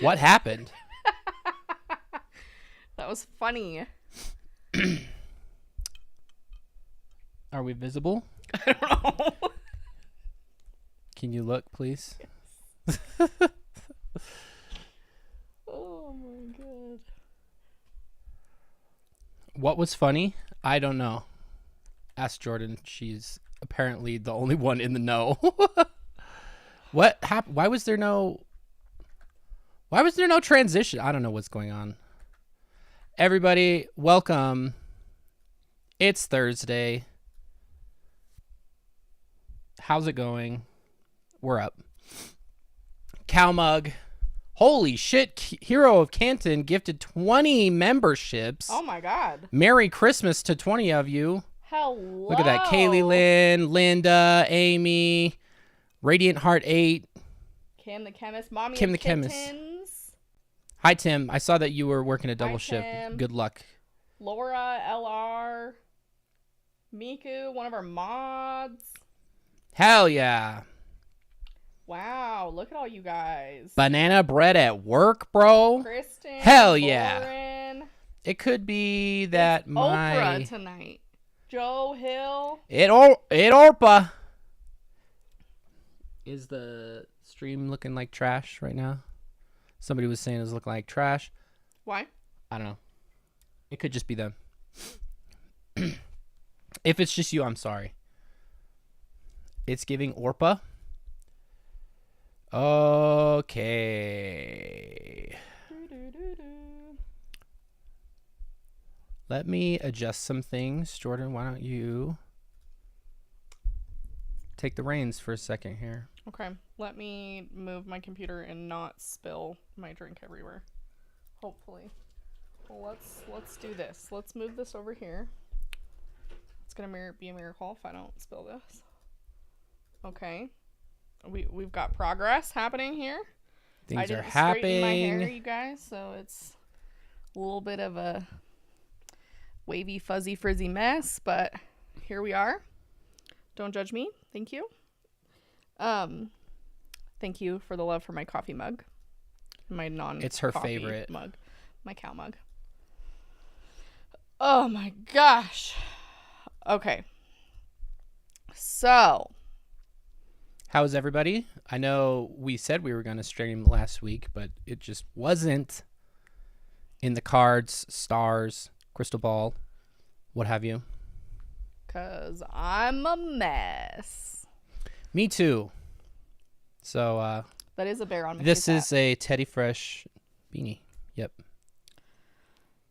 What happened? That was funny. Are we visible? I don't know. Can you look, please? Oh my god. What was funny? I don't know. Ask Jordan. She's apparently the only one in the know. What happened? Why was there no transition? I don't know what's going on. Everybody, welcome. It's Thursday. How's it going? We're up. Cow Mug. Holy shit. Hero of Canton gifted 20 memberships. Oh my god. Merry Christmas to 20 of you. Hello. Look at that. Kaylee Lynn, Linda, Amy, Radiant Heart 8. Kim the Chemist. Mommy Kim of the Chemist. Kittens. Hi, Tim. I saw that you were working a double Hi, shift. Tim. Good luck. Laura, LR. Miku, one of our mods. Hell yeah. Wow, look at all you guys. Banana bread at work, bro. Kristen. Hell yeah. Lauren. It could be that It's Oprah tonight. Joe Hill. It Orpa. Is the stream looking like trash right now? Somebody was saying it's looking like trash. Why? I don't know. It could just be them. If it's just you, I'm sorry. It's giving Orpa. Okay. Let me adjust some things. Jordan, why don't you take the reins for a second here? Okay, let me move my computer and not spill my drink everywhere. Hopefully. Well, let's do this. Let's move this over here. It's gonna be a miracle if I don't spill this. Okay. We've got progress happening here. Things I didn't are happening. straighten my hair, you guys, so it's a little bit of a wavy, fuzzy, frizzy mess, but here we are. Don't judge me. Thank you. Thank you for the love for my coffee mug. My It's her favorite mug. My cow mug. Oh my gosh. Okay. So, how's everybody? I know we said we were going to stream last week, but it just wasn't in the cards, stars, crystal ball, what have you. 'Cause I'm a mess. Me too. So, that is a bear on my this hat. is a Teddy Fresh beanie. Yep.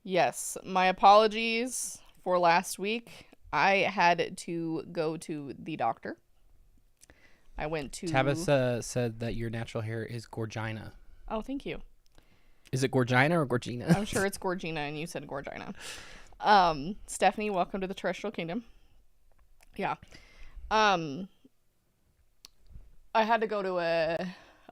Yes, my apologies for last week. I had to go to the doctor. I went to... Tabitha said that your natural hair is Gorgina. Oh, thank you. Is it Gorgina or Gorgina? I'm sure it's Gorgina, and you said Gorgina. Stephanie, welcome to the Terrestrial Kingdom. Yeah. I had to go to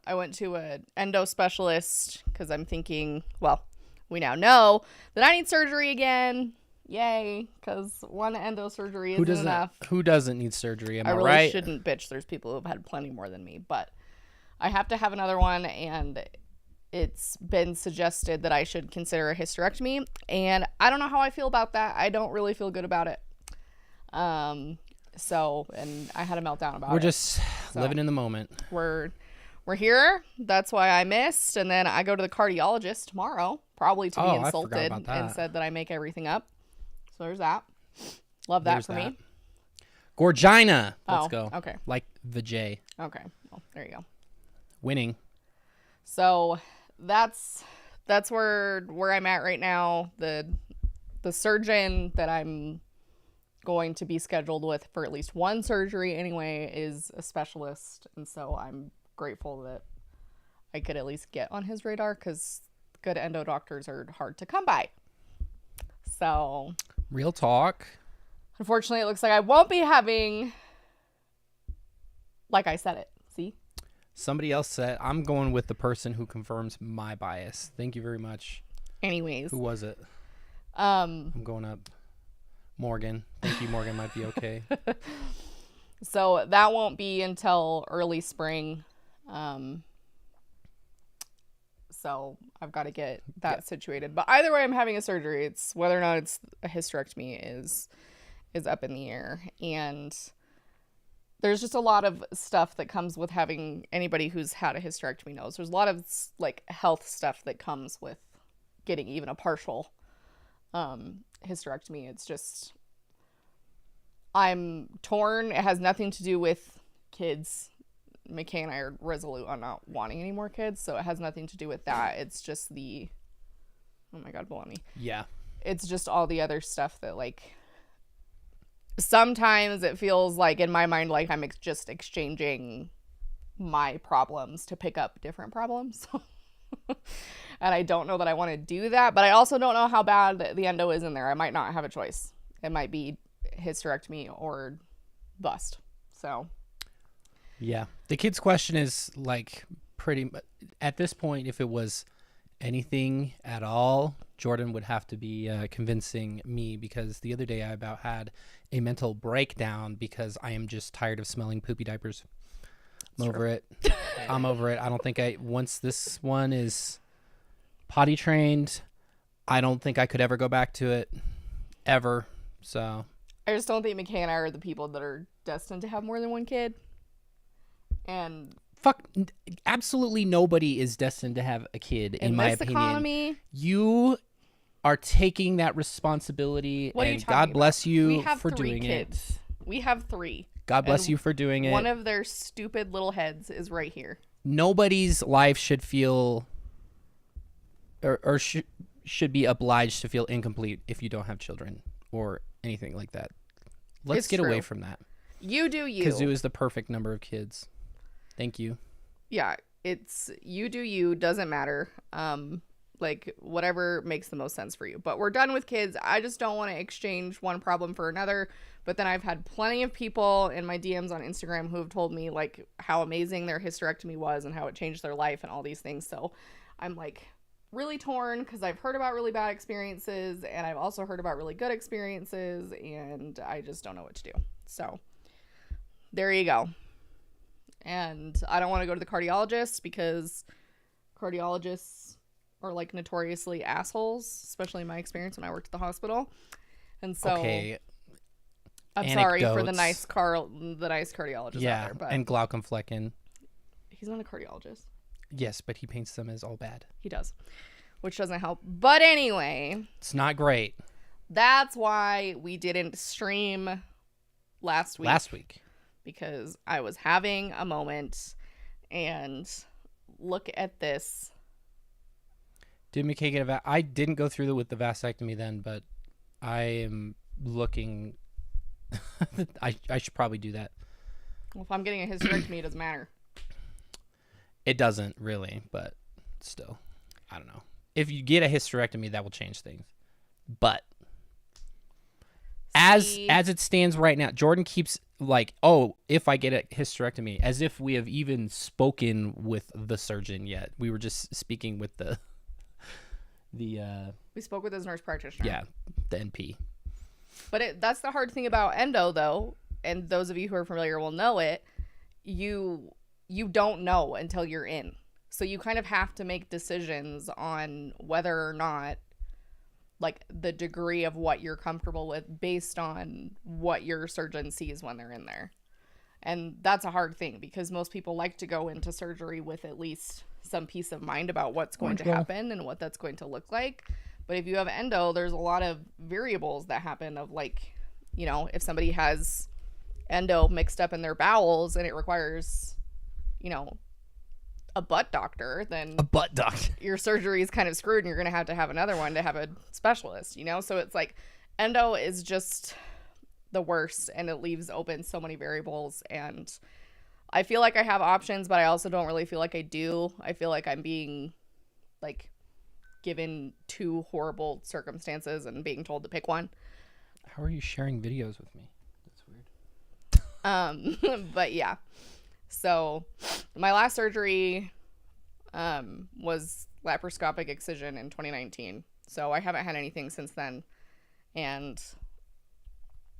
I went to a endo specialist because I'm thinking, well, we now know that I need surgery again. Yay, because one endo surgery isn't enough. Who doesn't need surgery? Am I really right? shouldn't bitch. There's people who've had plenty more than me, but I have to have another one, and it's been suggested that I should consider a hysterectomy, and I don't know how I feel about that. I don't really feel good about it. So, and I had a meltdown about it. We're just living in the moment. We're here. That's why I missed, and then I go to the cardiologist tomorrow, probably to be insulted and said that I make everything up. So there's that. Love that for me. Gorgina. Let's go. Okay. Like the J. Okay. Well, there you go. Winning. So that's where I'm at right now. The surgeon that I'm going to be scheduled with for at least one surgery anyway is a specialist, and so I'm grateful that I could at least get on his radar, because good endo doctors are hard to come by. So real talk. Unfortunately, it looks like I won't be having, like I said it. See? Somebody else said, I'm going with the person who confirms my bias. Thank you very much. Anyways. Who was it? I'm going up. Morgan. Thank you, Morgan. Might be okay. So that won't be until early spring. So I've got to get that situated. But either way, I'm having a surgery. It's whether or not it's a hysterectomy is up in the air. And there's just a lot of stuff that comes with having anybody who's had a hysterectomy knows. There's a lot of like health stuff that comes with getting even a partial hysterectomy. It's just, I'm torn. It has nothing to do with kids. McKay and I are resolute on not wanting any more kids, so it has nothing to do with that. It's just the, oh my God, baloney. Yeah. It's just all the other stuff that, like, sometimes it feels like, in my mind, like I'm just exchanging my problems to pick up different problems. And I don't know that I want to do that, but I also don't know how bad the endo is in there. I might not have a choice. It might be hysterectomy or bust. So... yeah. The kid's question is like pretty much at this point, if it was anything at all, Jordan would have to be convincing me, because the other day I about had a mental breakdown because I am just tired of smelling poopy diapers. I'm over it. I'm over it. I don't think once this one is potty trained, I don't think I could ever go back to it ever. So I just don't think McKay and I are the people that are destined to have more than one kid. And fuck, absolutely nobody is destined to have a kid, in my opinion. Economy, you are taking that responsibility, and God bless you for doing it. We have 3. God bless you for doing it. One of their stupid little heads is right here. Nobody's life should feel or should be obliged to feel incomplete if you don't have children or anything like that. Let's get away from that. You do you. Kazoo is the perfect number of kids. Thank you. Yeah, it's you do you, doesn't matter. Like whatever makes the most sense for you. But we're done with kids. I just don't want to exchange one problem for another. But then I've had plenty of people in my DMs on Instagram who have told me like how amazing their hysterectomy was and how it changed their life and all these things. So I'm like really torn because I've heard about really bad experiences and I've also heard about really good experiences, and I just don't know what to do. So there you go. And I don't want to go to the cardiologist because cardiologists are like notoriously assholes, especially in my experience when I worked at the hospital. And so okay. I'm sorry for the nice cardiologist out there, but and Glaucomflecken. He's not a cardiologist. Yes, but he paints them as all bad. He does, which doesn't help. But anyway, it's not great. That's why we didn't stream last week. Because I was having a moment, and look at this. Did McKay get I didn't go through with the vasectomy then, but I am looking. I should probably do that. Well, if I'm getting a hysterectomy, it doesn't matter. It doesn't really, but still, I don't know. If you get a hysterectomy, that will change things. But as it stands right now, Jordan keeps like, oh, if I get a hysterectomy, as if we have even spoken with the surgeon yet. We were just speaking with we spoke with his nurse practitioner. Yeah, the NP. But that's the hard thing about endo, though, and those of you who are familiar will know it. You don't know until you're in. So you kind of have to make decisions on whether or not, like, the degree of what you're comfortable with based on what your surgeon sees when they're in there. And that's a hard thing because most people like to go into surgery with at least some peace of mind about what's going to happen and what that's going to look like. But if you have endo, there's a lot of variables that happen of, like, you know, if somebody has endo mixed up in their bowels and it requires, you know, a butt doctor, then your surgery is kind of screwed and you're going to have another one to have a specialist, you know? So it's like endo is just the worst, and it leaves open so many variables, and I feel like I have options, but I also don't really feel like I do. I feel like I'm being like given 2 horrible circumstances and being told to pick one. How are you sharing videos with me? That's weird. But yeah. So my last surgery was laparoscopic excision in 2019. So I haven't had anything since then, and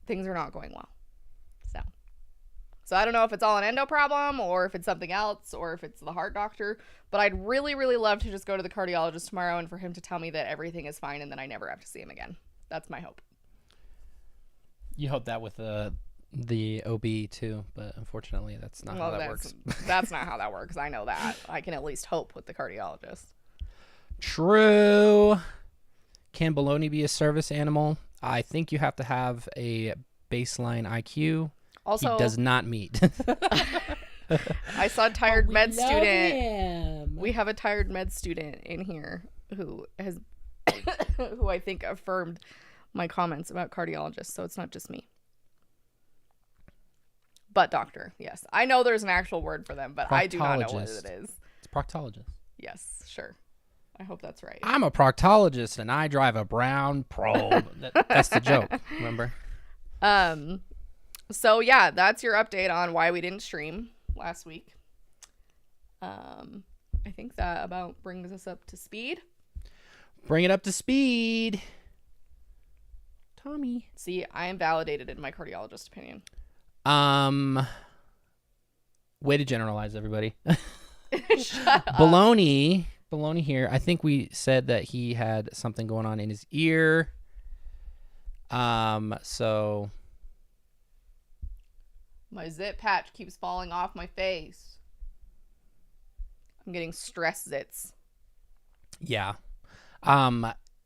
things are not going well. So I don't know if it's all an endo problem or if it's something else or if it's the heart doctor. But I'd really, really love to just go to the cardiologist tomorrow and for him to tell me that everything is fine and then I never have to see him again. That's my hope. You hope that with the OB too, but unfortunately that's not how that works. That's not how that works. I know that. I can at least hope with the cardiologist. True. Can bologna be a service animal? I think you have to have a baseline IQ. Also, he does not meet. I saw a tired med student. Him. We have a tired med student in here who has, who I think affirmed my comments about cardiologists. So it's not just me. Butt doctor, yes. I know there's an actual word for them, but I do not know what it is. It's proctologist. Yes, sure. I hope that's right. I'm a proctologist and I drive a brown probe. That's the joke, remember? So yeah, that's your update on why we didn't stream last week. I think that about brings us up to speed. Bring it up to speed. Tommy. See, I am validated in my cardiologist opinion. Way to generalize, everybody. Shut up. Baloney here. I think we said that he had something going on in his ear. So my zit patch keeps falling off my face. I'm getting stress zits. yeah.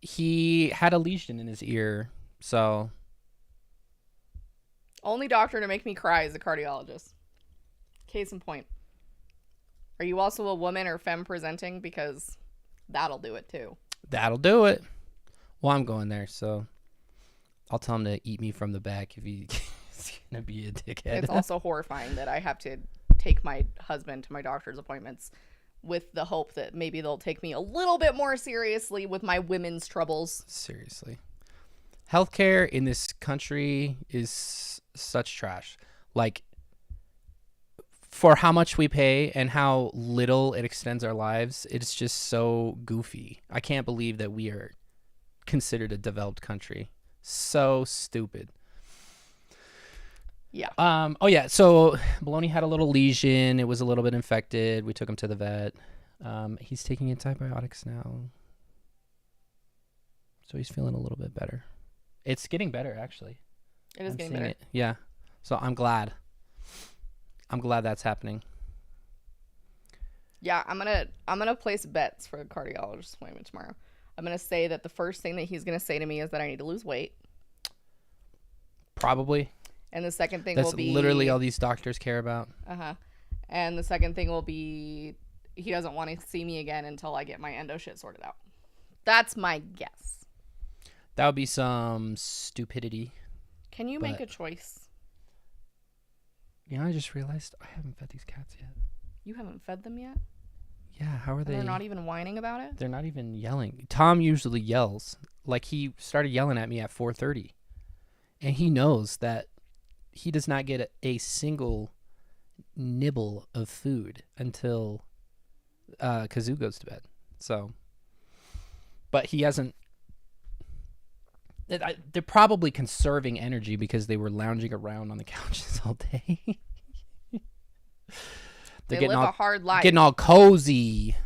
He had a lesion in his ear. So Only doctor to make me cry is a cardiologist. Case in point. Are you also a woman or femme presenting? Because that'll do it too. that'll do it. Well, I'm going there, so I'll tell him to eat me from the back if he's gonna be a dickhead. It's also horrifying that I have to take my husband to my doctor's appointments with the hope that maybe they'll take me a little bit more seriously with my women's troubles. Seriously. Healthcare in this country is such trash. Like, for how much we pay and how little it extends our lives, it's just so goofy. I can't believe that we are considered a developed country. So stupid. Yeah. Oh yeah. So Baloney had a little lesion. It was a little bit infected. We took him to the vet. He's taking antibiotics now, so he's feeling a little bit better. It's getting better, actually. It is I'm getting seeing better. it. Yeah. So I'm glad. I'm glad that's happening. Yeah, I'm gonna place bets for the cardiologist appointment tomorrow. I'm gonna say that the first thing that he's gonna say to me is that I need to lose weight, Probably. and the second thing That's will be literally all these doctors care about. and the second thing will be he doesn't want to see me again until I get my endo shit sorted out. That's my guess. That would be some stupidity. Can you make a choice? You know, I just realized I haven't fed these cats yet. You haven't fed them yet? Yeah, how are they? They're not even whining about it? They're not even yelling. Tom usually yells. Like, he started yelling at me at 4:30. And he knows that he does not get a single nibble of food until Kazoo goes to bed. So, but he hasn't. They're probably conserving energy because they were lounging around on the couches all day. They live a hard life. Getting all cozy.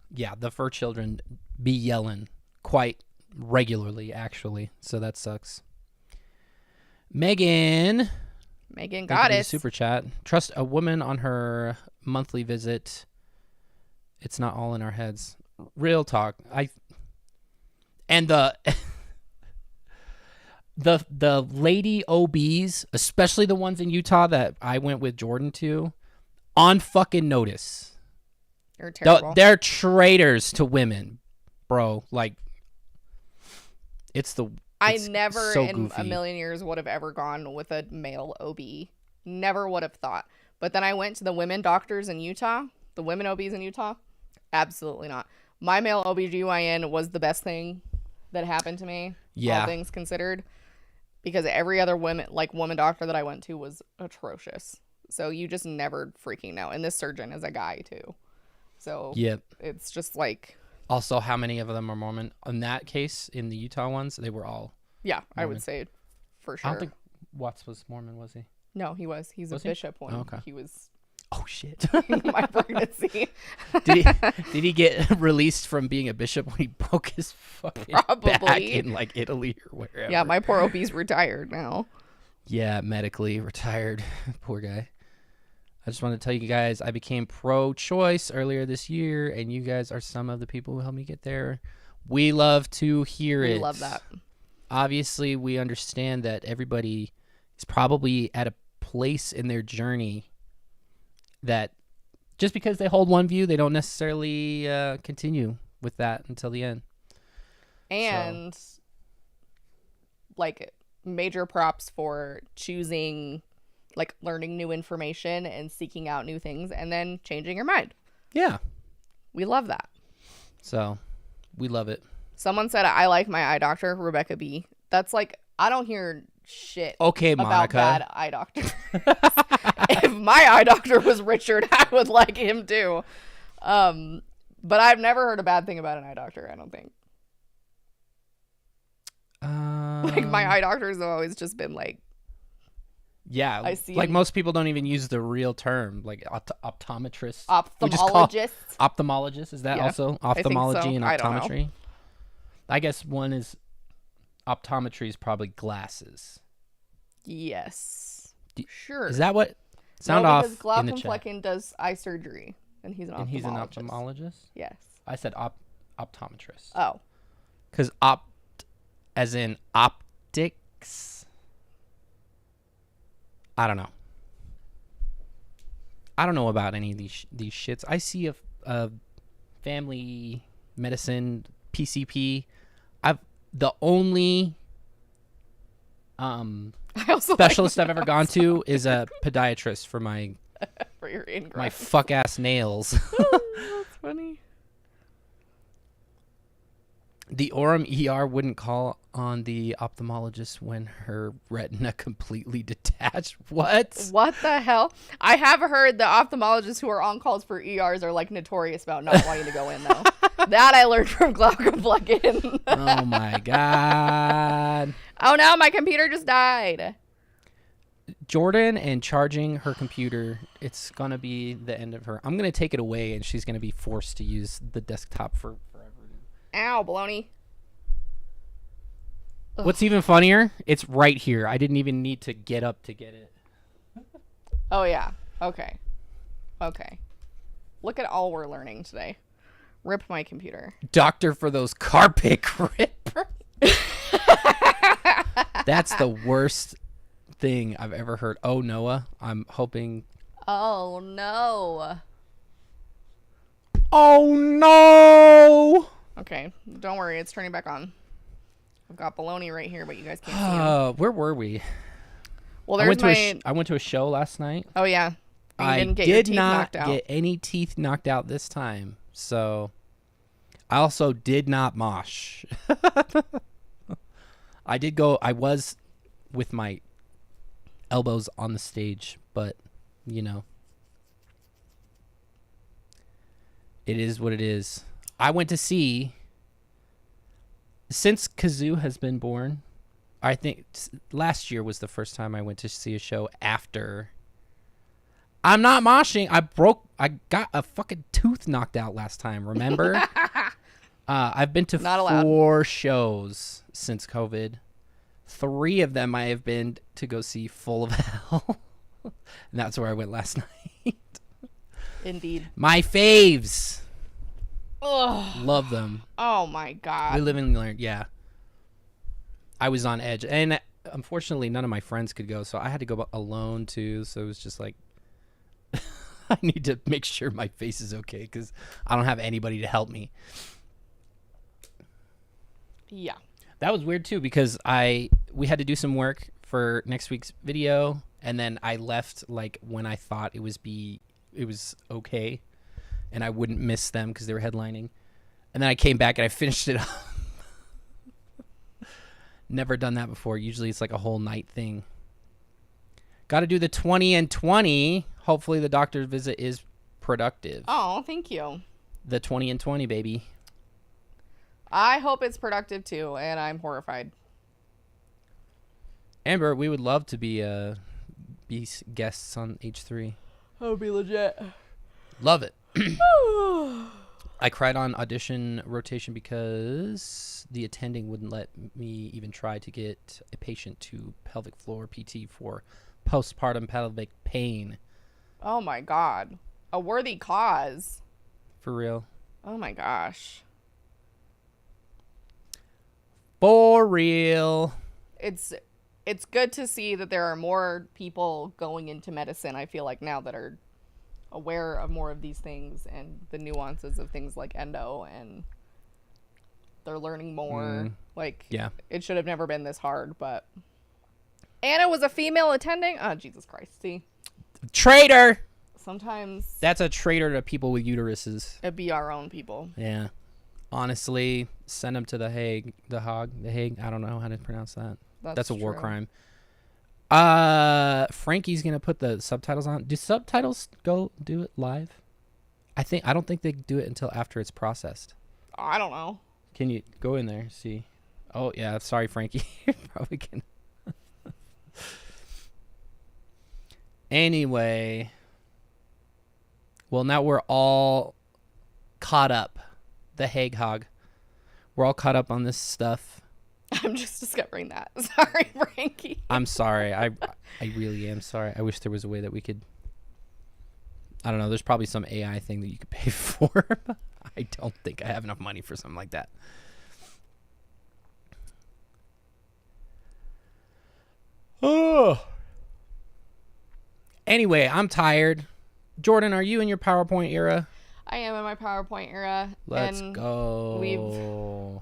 Yeah, the fur children be yelling quite regularly, actually. So that sucks. Megan got it. Super chat. Trust a woman on her monthly visit. It's not all in our heads. Real talk. And the lady OBs, especially the ones in Utah that I went with Jordan to, on fucking notice. You're terrible. They're traitors to women, bro. Like, I never so in goofy. a million years would have ever gone with a male OB. Never would have thought. But then I went to the women doctors in Utah, the women OBs in Utah. Absolutely not. My male OBGYN was the best thing that happened to me, all things considered, because every other woman doctor that I went to was atrocious. So you just never freaking know. And this surgeon is a guy too. So it's just like. Also, how many of them are Mormon? In that case, in the Utah ones, they were all. Yeah, Mormon. I would say for sure. I don't think Watts was Mormon, was he? No, he was. He's Was a he? bishop when Oh, okay. he was Oh shit! in my pregnancy. Did he get released from being a bishop when he broke his fucking back Probably. in like Italy or wherever? Yeah, my poor OB's retired now. Yeah, medically retired. Poor guy. I just want to tell you guys, I became pro-choice earlier this year, and you guys are some of the people who helped me get there. We love to hear it. We love that. Obviously, we understand that everybody is probably at a place in their journey that just because they hold one view, they don't necessarily continue with that until the end. And like major props for choosing, like learning new information and seeking out new things and then changing your mind. Yeah. We love that. So we love it. Someone said, I like my eye doctor, Rebecca B. That's like, I don't hear shit Okay, about Monica. bad eye doctors. If my eye doctor was Richard, I would like him too. But I've never heard a bad thing about an eye doctor, I don't think. Like my eye doctors have always just been like, yeah, I see like him. most people don't even use the real term, like optometrist. We just call ophthalmologist. ophthalmologist. Is that Yeah, also I think ophthalmology so. and I don't know. optometry? I guess one is optometry is probably glasses. Yes. Do- Sure. Is that what? Sound no, off because Glaucon in the chat. Flecken does eye surgery, and he's an ophthalmologist. And he's an ophthalmologist. Yes. I said optometrist. Oh. Because as in optics. I don't know. I don't know about any of these shits. I see a family medicine PCP. The only I also specialist like I've ever gone to is a podiatrist for my for your ingress. my fuck ass nails. That's funny. The Orem ER wouldn't call on the ophthalmologist when her retina completely detached. What? What the hell? I have heard the ophthalmologists who are on calls for ERs are like notorious about not wanting to go in though. That I learned from Glaucon Flecken. Oh my god. Oh no, my computer just died. Jordan and charging her computer, it's going to be the end of her. I'm going to take it away and she's going to be forced to use the desktop for forever. Ow, baloney. What's even funnier, it's right here. I didn't even need to get up to get it. Oh yeah. Okay. Look at all we're learning today. Rip my computer. Doctor for those carpet ripper. That's the worst thing I've ever heard. Oh, Noah, I'm hoping. Oh no. Oh no. Okay, don't worry, it's turning back on. I've got baloney right here, but you guys can't see him. Where were we? Well, I there's went to a show last night. Oh yeah. You I didn't get your did teeth not knocked out. get any teeth knocked out this time. So I also did not mosh. I was with my elbows on the stage, but you know, it is what it is. I went to see, since Kazoo has been born, I think last year was the first time I went to see a show after. I'm not moshing. I got a fucking tooth knocked out last time, remember? I've been to Not allowed. 4 shows since COVID. 3 of them I have been to go see Full of Hell. And that's where I went last night. Indeed. My faves. Ugh. Love them. Oh my god. We live and learn. Yeah. I was on edge. And unfortunately, none of my friends could go. So I had to go alone too. So it was just like, I need to make sure my face is okay because I don't have anybody to help me. Yeah. That was weird too because we had to do some work for next week's video, and then I left like when I thought it was okay, and I wouldn't miss them because they were headlining, and then I came back and I finished it up. Never done that before. Usually it's like a whole night thing. Got to do the 20 and 20. Hopefully the doctor's visit is productive. Oh, thank you. The 20 and 20, baby. I hope it's productive too, and I'm horrified. Amber, we would love to be guests on H3. That would be legit. Love it. I cried on audition rotation because the attending wouldn't let me even try to get a patient to pelvic floor PT for postpartum pelvic pain. Oh my God. A worthy cause. For real. Oh my gosh. For real. It's good to see that there are more people going into medicine, I feel like, now that are aware of more of these things and the nuances of things like endo, and they're learning more. Like, yeah, it should have never been this hard, but Anna was a female attending. Oh, Jesus Christ. See? Traitor. Sometimes that's a traitor to people with uteruses. It'd be our own people. Yeah. Honestly, send them to the Hague. The Hague. I don't know how to pronounce that. That's a war crime. Frankie's gonna put the subtitles on. Do subtitles do it live? I don't think they do it until after it's processed. I don't know. Can you go in there, see? Oh yeah, sorry Frankie. Probably can. Anyway, well, now we're all caught up. The Hague Hog. We're all caught up on this stuff. I'm just discovering that. Sorry, Frankie. I'm sorry. I really am sorry. I wish there was a way that we could. I don't know. There's probably some AI thing that you could pay for. I don't think I have enough money for something like that. Oh. Anyway, I'm tired. Jordan, are you in your PowerPoint era? I am in my PowerPoint era. Let's go. We've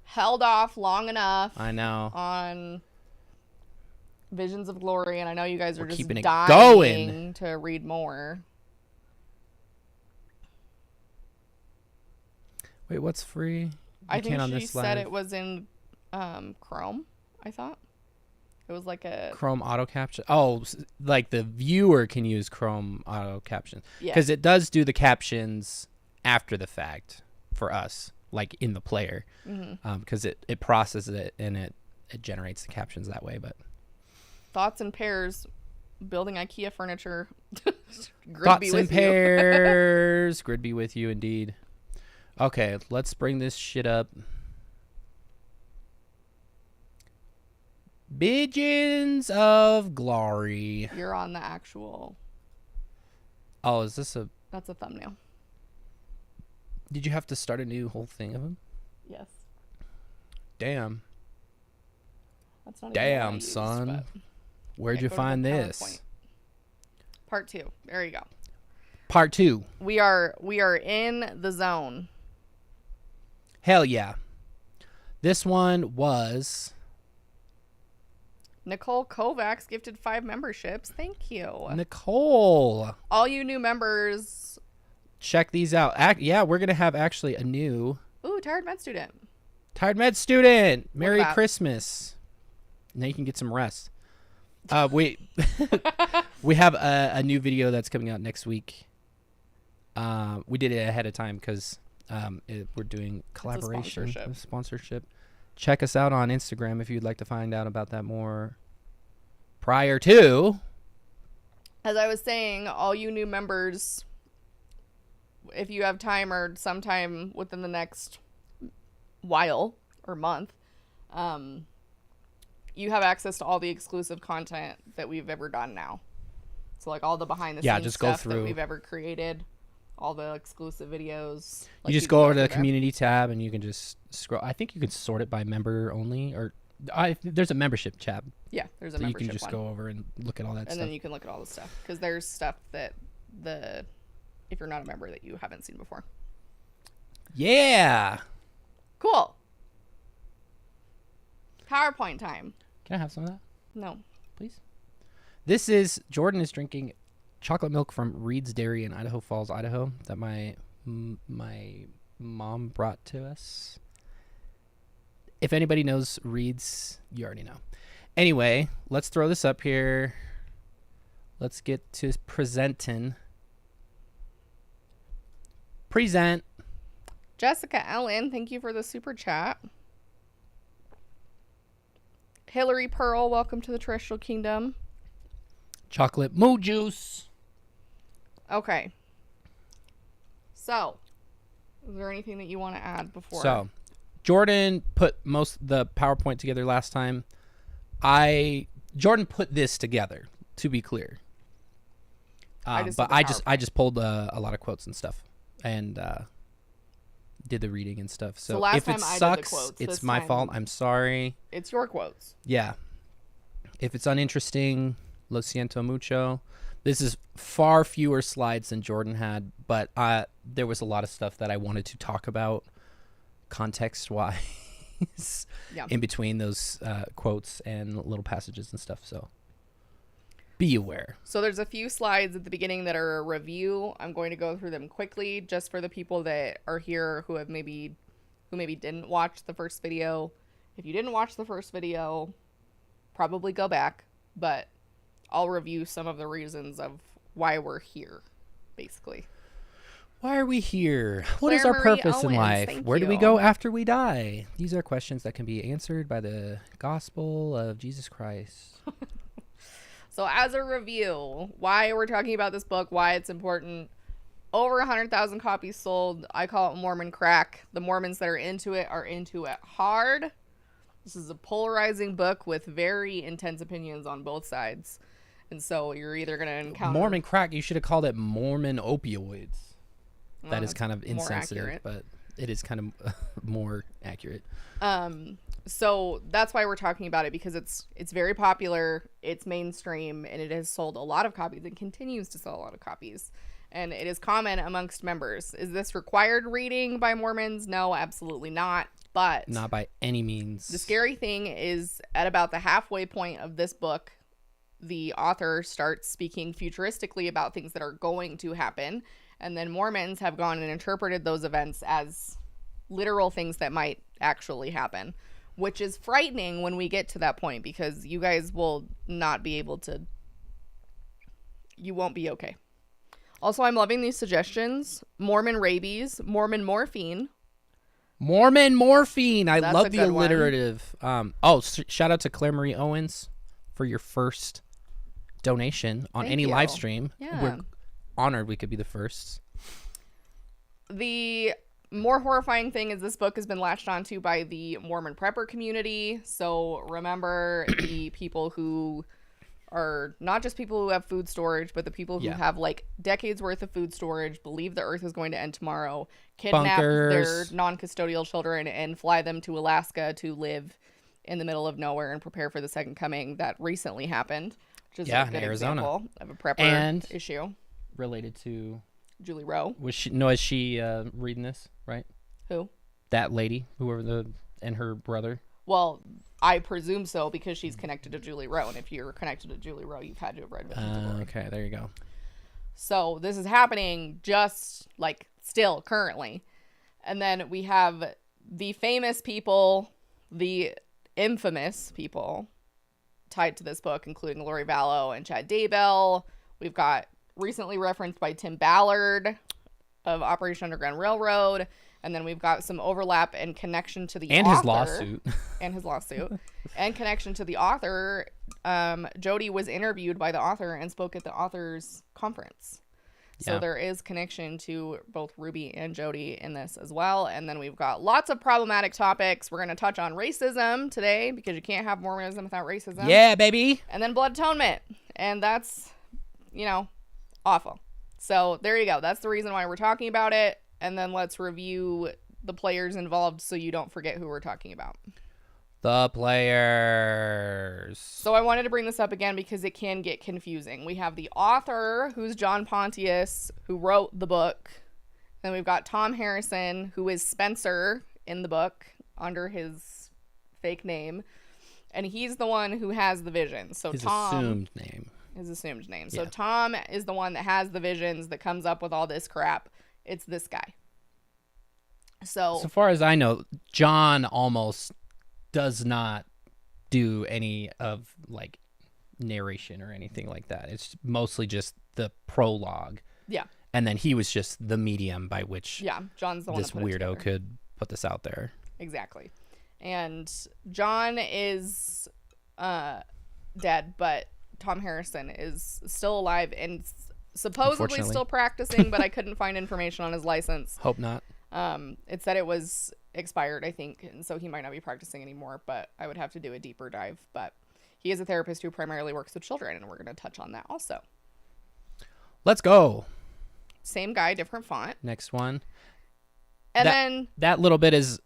held off long enough. I know. On Visions of Glory, and I know you guys are just keeping it dying going to read more. Wait, what's free? I think she said it was in Chrome, I thought. It was like a Chrome auto caption. Oh, like the viewer can use Chrome auto caption. Yeah. Because it does do the captions after the fact for us, like in the player. Because it processes it and it generates the captions that way. But Thoughts and Pairs, building IKEA furniture. Thoughts and Pairs. Grid be with you indeed. Okay, let's bring this shit up. Visions of Glory. You're on the actual. Oh, is this a... That's a thumbnail. Did you have to start a new whole thing of them? Yes. Damn. That's not damn, son. Where'd you find this? Part 2. There you go. Part 2. We are in the zone. Hell yeah. This one was... Nicole Kovacs gifted 5 memberships. Thank you. Nicole. All you new members. Check these out. Yeah, we're going to have actually a new... Ooh, Tired Med Student. Tired Med Student. Merry Christmas. Now you can get some rest. We have a new video that's coming out next week. We did it ahead of time because we're doing collaboration. Sponsorship. Check us out on Instagram if you'd like to find out about that more prior to. As I was saying, all you new members, if you have time or sometime within the next while or month, you have access to all the exclusive content that we've ever done now. So like all the behind the scenes stuff that we've ever created. All the exclusive videos. You just go over to the community tab and you can just scroll. I think you can sort it by member only, or there's a membership tab. Yeah, there's a membership you can just go over and look at all that stuff. And then you can look at all the stuff because there's stuff that if you're not a member that you haven't seen before. Yeah. Cool. PowerPoint time. Can I have some of that? No. Please. This is Jordan is drinking chocolate milk from Reed's Dairy in Idaho Falls, Idaho, that my mom brought to us. If anybody knows Reed's, you already know. Anyway, let's throw this up here. Let's get to presenting. Present. Jessica Ellen, thank you for the super chat. Hillary Pearl, welcome to the Terrestrial Kingdom. Chocolate moo juice. Okay. So, is there anything that you want to add before? So, Jordan put most of the PowerPoint together last time. Jordan put this together, to be clear. I just pulled a lot of quotes and stuff, and did the reading and stuff. So last if it time I did the sucks, quotes, it's this my time fault. I'm sorry. It's your quotes. Yeah. If it's uninteresting, lo siento mucho. This is far fewer slides than Jordan had, but there was a lot of stuff that I wanted to talk about context-wise in between those quotes and little passages and stuff. So be aware. So there's a few slides at the beginning that are a review. I'm going to go through them quickly just for the people that are here who maybe didn't watch the first video. If you didn't watch the first video, probably go back, but I'll review some of the reasons of why we're here, basically. Why are we here? What is our purpose in life? Where do we go after we die? These are questions that can be answered by the gospel of Jesus Christ. So as a review, why we're talking about this book, why it's important. Over 100,000 copies sold. I call it Mormon crack. The Mormons that are into it hard. This is a polarizing book with very intense opinions on both sides. And so you're either going to encounter... Mormon crack, you should have called it Mormon opioids. That is kind of insensitive, but it is kind of more accurate. So that's why we're talking about it, because it's very popular, it's mainstream, and it has sold a lot of copies and continues to sell a lot of copies. And it is common amongst members. Is this required reading by Mormons? No, absolutely not. But not by any means. The scary thing is at about the halfway point of this book, the author starts speaking futuristically about things that are going to happen. And then Mormons have gone and interpreted those events as literal things that might actually happen, which is frightening when we get to that point, because you guys will not be able to, you won't be okay. Also, I'm loving these suggestions. Mormon rabies, Mormon morphine. Mormon morphine. I love the one. alliterative. Shout out to Claire Marie Owens for your first donation on any live stream. Yeah. We're honored we could be the first. The more horrifying thing is this book has been latched onto by the Mormon prepper community. So remember the people who are not just people who have food storage, but the people who have like decades worth of food storage, believe the earth is going to end tomorrow, kidnap their non-custodial children and fly them to Alaska to live in the middle of nowhere and prepare for the second coming that recently happened, which is a good example of a prepper issue. Related to Julie Rowe. Is she reading this, right? Who? That lady, and her brother. Well, I presume so, because she's connected to Julie Rowe, and if you're connected to Julie Rowe, you've had to have read Visions. Okay, there you go. So this is happening just like still currently. And then we have the famous people, the infamous people tied to this book, including Lori Vallow and Chad Daybell. We've got recently referenced by Tim Ballard of Operation Underground Railroad. And then we've got some overlap and connection to the author. And his lawsuit. And connection to the author. Jodi was interviewed by the author and spoke at the author's conference. So there is connection to both Ruby and Jodi in this as well. And then we've got lots of problematic topics. We're going to touch on racism today, because you can't have Mormonism without racism. Yeah, baby. And then blood atonement. And that's, awful. So there you go. That's the reason why we're talking about it. And then let's review the players involved so you don't forget who we're talking about. The players. So I wanted to bring this up again because it can get confusing. We have the author, who's John Pontius, who wrote the book. Then we've got Tom Harrison, who is Spencer in the book under his fake name. And he's the one who has the visions. So his assumed name. So Tom is the one that has the visions, that comes up with all this crap. It's this guy. So far as I know, John almost does not do any of like narration or anything like that. It's mostly just the prologue. Yeah. And then he was just the medium by which John's the one this weirdo could put this out there. Exactly. And John is dead, but Tom Harrison is still alive and supposedly Unfortunately. still practicing, but I couldn't find information on his license. Hope not. It said it was expired, I think, and so he might not be practicing anymore, but I would have to do a deeper dive. But he is a therapist who primarily works with children, and we're going to touch on that also. Let's go. Same guy, different font. Next one. And then that little bit is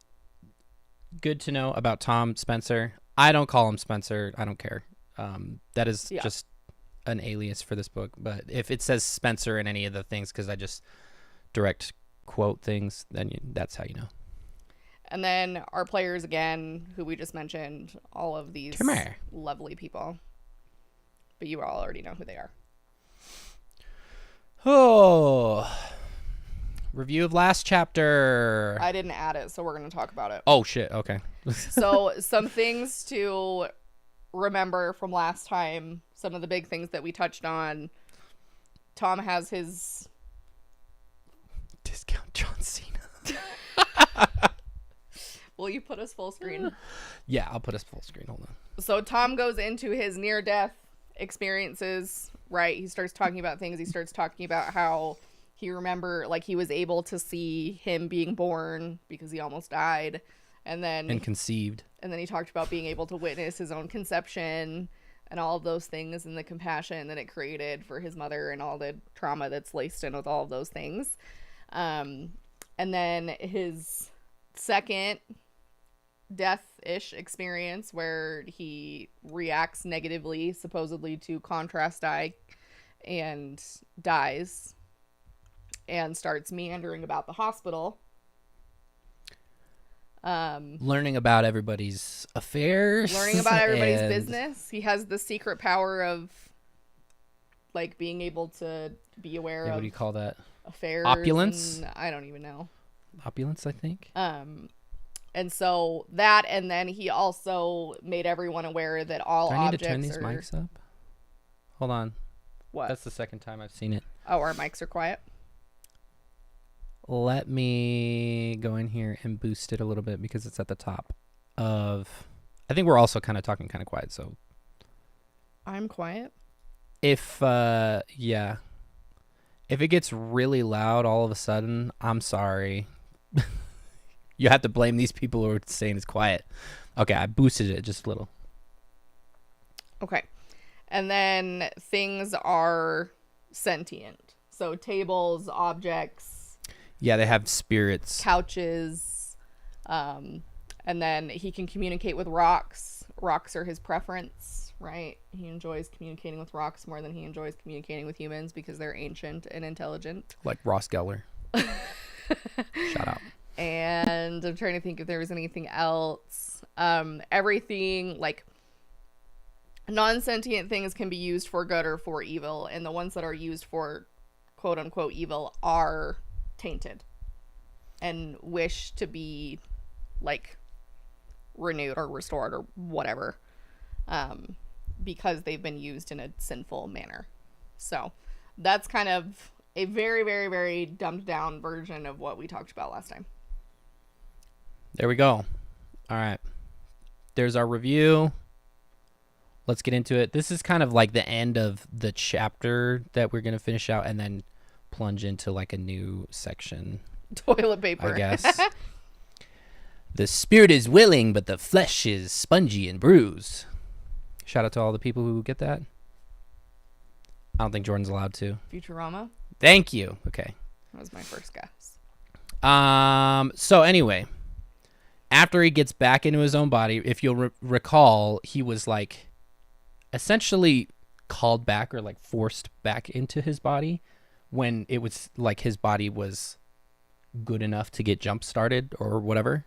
good to know about Tom Spencer. I don't call him Spencer. I don't care. That is just an alias for this book. But if it says Spencer in any of the things, because I just direct quote things, then that's how you know. And then our players again, who we just mentioned, all of these lovely people. But you all already know who they are. Oh, review of last chapter. I didn't add it, so we're going to talk about it. Oh, shit. Okay. So some things to remember from last time, some of the big things that we touched on. Tom has his... Discount John Cena. Will you put us full screen? Yeah, I'll put us full screen. Hold on. So Tom goes into his near-death experiences, right? He starts talking about things. He starts talking about how he he was able to see him being born because he almost died. And conceived. And then he talked about being able to witness his own conception and all of those things and the compassion that it created for his mother and all the trauma that's laced in with all of those things. And then his second death-ish experience where he reacts negatively, supposedly to contrast dye, and dies and starts meandering about the hospital. Learning about everybody's affairs. Learning about everybody's business. He has the secret power of being able to be aware of... What do you call that? Affairs. Opulence? I don't even know. Opulence, I think. And so that, and then he also made everyone aware that all objects I need to turn these mics up? Hold on. What? That's the second time I've seen it. Oh, our mics are quiet? Let me go in here and boost it a little bit because it's at the top of... I think we're also kind of talking kind of quiet, so... I'm quiet? If it gets really loud all of a sudden, I'm sorry. You have to blame these people who are saying it's quiet. Okay, I boosted it just a little. Okay. And then things are sentient. So tables, objects. Yeah, they have spirits. Couches. And then he can communicate with rocks. Rocks are his preference, right? He enjoys communicating with rocks more than he enjoys communicating with humans because they're ancient and intelligent. Like Ross Geller. Shout out. And I'm trying to think if there was anything else. Everything, non-sentient things can be used for good or for evil, and the ones that are used for quote-unquote evil are tainted and wish to be, renewed or restored or whatever, because they've been used in a sinful manner. So that's kind of a very, very, very dumbed down version of what we talked about last time. There we go. All right. There's our review. Let's get into it. This is kind of like the end of the chapter that we're going to finish out and then plunge into a new section. Toilet paper. I guess. The spirit is willing, but the flesh is spongy and bruised. Shout out to all the people who get that. I don't think Jordan's allowed to. Futurama. Thank you. Okay. That was my first guess. So anyway, after he gets back into his own body, if you'll recall, he was essentially called back or forced back into his body when it was his body was good enough to get jump started or whatever.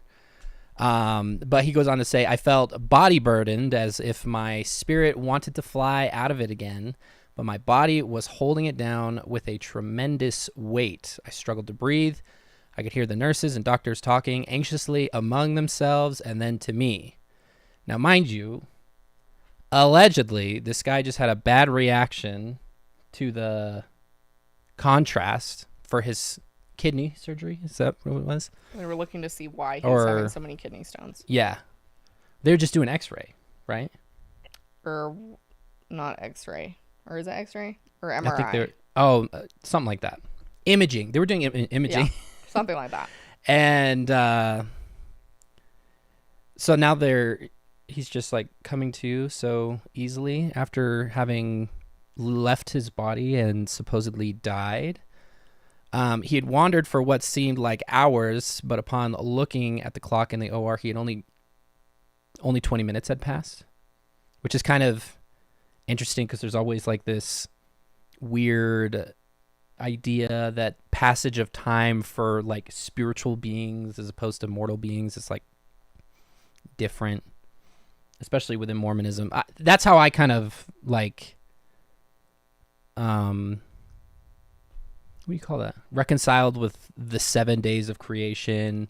But he goes on to say, I felt body burdened as if my spirit wanted to fly out of it again, but my body was holding it down with a tremendous weight. I struggled to breathe. I could hear the nurses and doctors talking anxiously among themselves and then to me. Now, mind you, allegedly, this guy just had a bad reaction to the contrast for his kidney surgery. Is that what it was? They were looking to see why he was having so many kidney stones. Yeah. They were just doing x-ray, right? or not X-ray, or is it X-ray or I MRI? think they're something like that. Imaging. They were doing imaging. Yeah, something like that. And so now he's just like coming to so easily after having left his body and supposedly died. He had wandered for what seemed like hours, but upon looking at the clock in the OR, he had only 20 minutes had passed, which is kind of interesting because there's always like this weird idea that passage of time for like spiritual beings as opposed to mortal beings is like different, especially within Mormonism. That's how I kind of like what do you call that? Reconciled with the 7 days of creation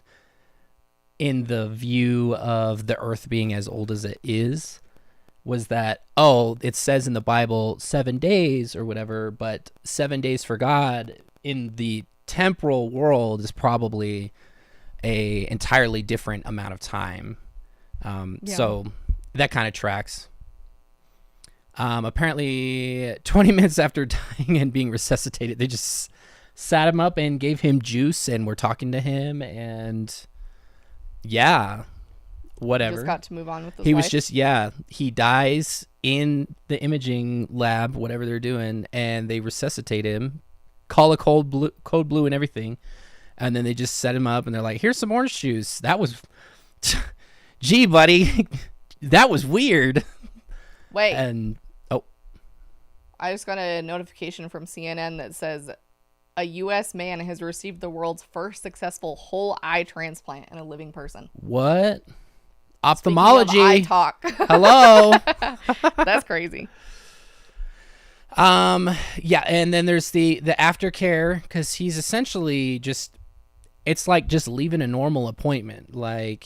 in the view of the earth being as old as it is, was that, it says in the Bible 7 days or whatever, but 7 days for God in the temporal world is probably a entirely different amount of time. So that kind of tracks. Apparently 20 minutes after dying and being resuscitated, they just sat him up and gave him juice and were talking to him, and whatever. Just got to move on with his He life. was just, he dies in the imaging lab, whatever they're doing, and they resuscitate him, call a code blue and everything, and then they just set him up and they're like, here's some orange juice. That was, gee, buddy, that was weird. Wait. And I just got a notification from CNN that says a U.S. man has received the world's first successful whole eye transplant in a living person. what? Ophthalmology. Eye talk. Hello. That's crazy. And then there's the aftercare, because he's essentially just, it's like just leaving a normal appointment. Like,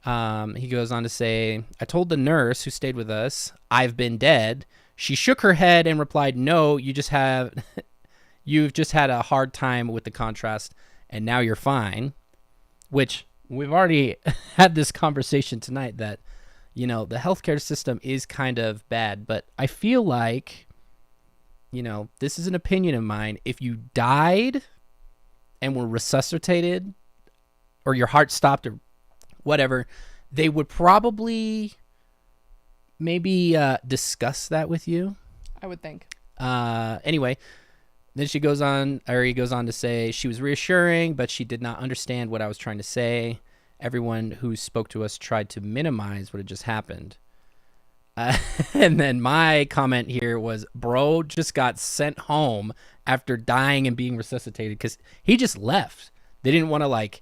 he goes on to say, I told the nurse who stayed with us, I've been dead. She shook her head and replied, no, you've just had a hard time with the contrast and now you're fine. Which we've already had this conversation tonight that, the healthcare system is kind of bad, but I feel like, this is an opinion of mine. If you died and were resuscitated or your heart stopped or whatever, they would probably maybe discuss that with you. I would think. Anyway, then he goes on to say, she was reassuring, but she did not understand what I was trying to say. Everyone who spoke to us tried to minimize what had just happened. And then my comment here was, bro just got sent home after dying and being resuscitated because he just left. They didn't want to like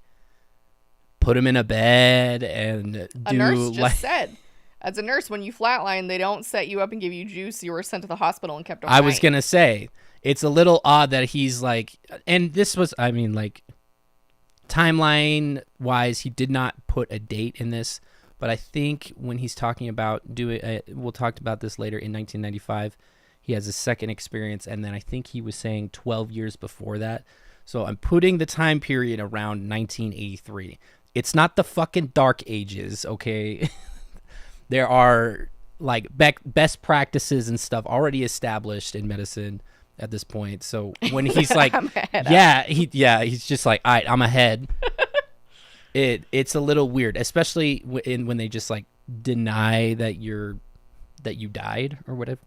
put him in a bed and a nurse just said, as a nurse, when you flatline, they don't set you up and give you juice. You were sent to the hospital and kept overnight. I was going to say, it's a little odd that he's like, and this was, like, timeline-wise, he did not put a date in this, but I think when he's talking about we'll talk about this later, in 1995, he has a second experience, and then I think he was saying 12 years before that. So I'm putting the time period around 1983. It's not the fucking dark ages, okay? There are like best practices and stuff already established in medicine at this point. So when he's like, he's just like, all right, I'm ahead. It's a little weird, especially when they just like deny that you died or whatever.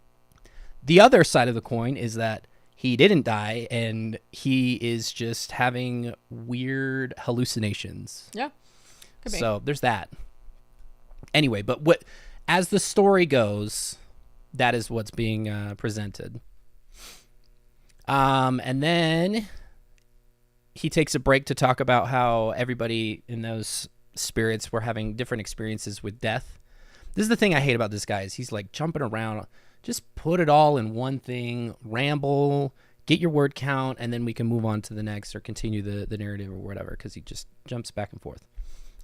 The other side of the coin is that he didn't die and he is just having weird hallucinations. Yeah. Could be. So there's that. Anyway, but as the story goes, that is what's being presented. And then he takes a break to talk about how everybody in those spirits were having different experiences with death. This is the thing I hate about this guy, is he's like jumping around. Just put it all in one thing, ramble, get your word count, and then we can move on to the next or continue the narrative or whatever, because he just jumps back and forth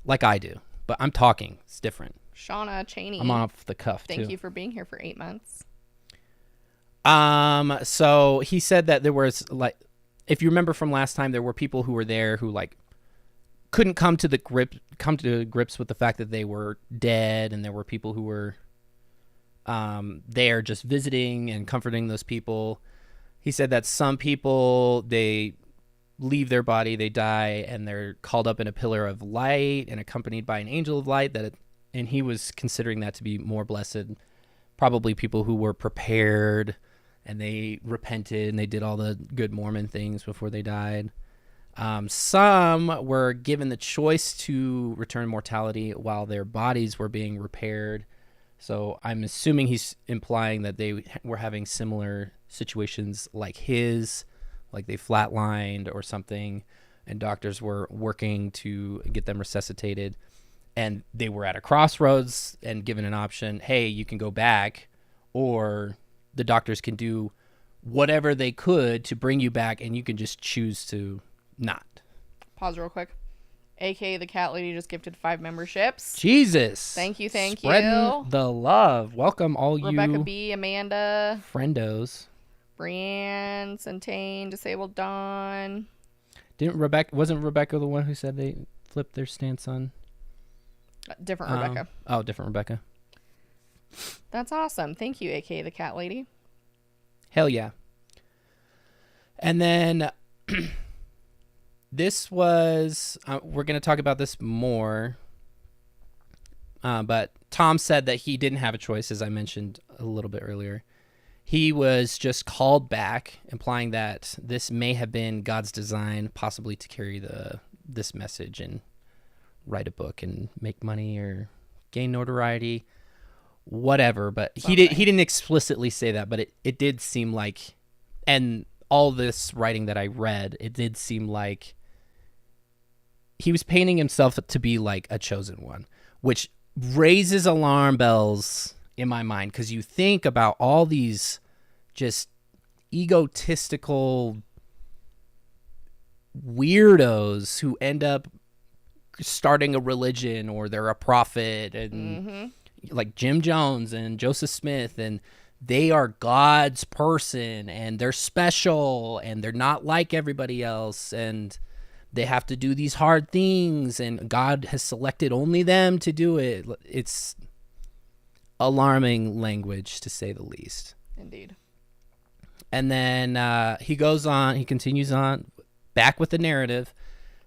like I do. But I'm talking. It's different. Shauna Cheney. I'm off the cuff, Thank you for being here for 8 months. So he said that there was, like, if you remember from last time, there were people who were there who, like, couldn't come to grips with the fact that they were dead, and there were people who were They are just visiting and comforting those people. He said that some people, they leave their body, they die, and they're called up in a pillar of light and accompanied by an angel of light. And he was considering that to be more blessed. Probably people who were prepared and they repented and they did all the good Mormon things before they died. Some were given the choice to return mortality while their bodies were being repaired. So I'm assuming he's implying that they were having similar situations like his, like they flatlined or something, and doctors were working to get them resuscitated. And they were at a crossroads and given an option, hey, you can go back, or the doctors can do whatever they could to bring you back, and you can just choose to not. Pause real quick. AK, the cat lady, just gifted 5 memberships. Jesus. Thank you. Spreading the love. Welcome all Rebecca you B, Amanda, friendos. Brianne, Centane, Disabled Dawn. Wasn't Rebecca the one who said they flipped their stance on? Different Rebecca. Oh, different Rebecca. That's awesome. Thank you, AK, the cat lady. Hell yeah. And then this was, we're going to talk about this more, but Tom said that he didn't have a choice, as I mentioned a little bit earlier. He was just called back, implying that this may have been God's design, possibly to carry this message and write a book and make money or gain notoriety, whatever. But he didn't explicitly say that, but it did seem like, and all this writing that I read, it did seem like he was painting himself to be like a chosen one, which raises alarm bells in my mind, because you think about all these just egotistical weirdos who end up starting a religion, or they're a prophet, and like Jim Jones and Joseph Smith, and they are God's person and they're special and they're not like everybody else, and they have to do these hard things, and God has selected only them to do it. It's alarming language, to say the least. Indeed. And then he continues on back with the narrative.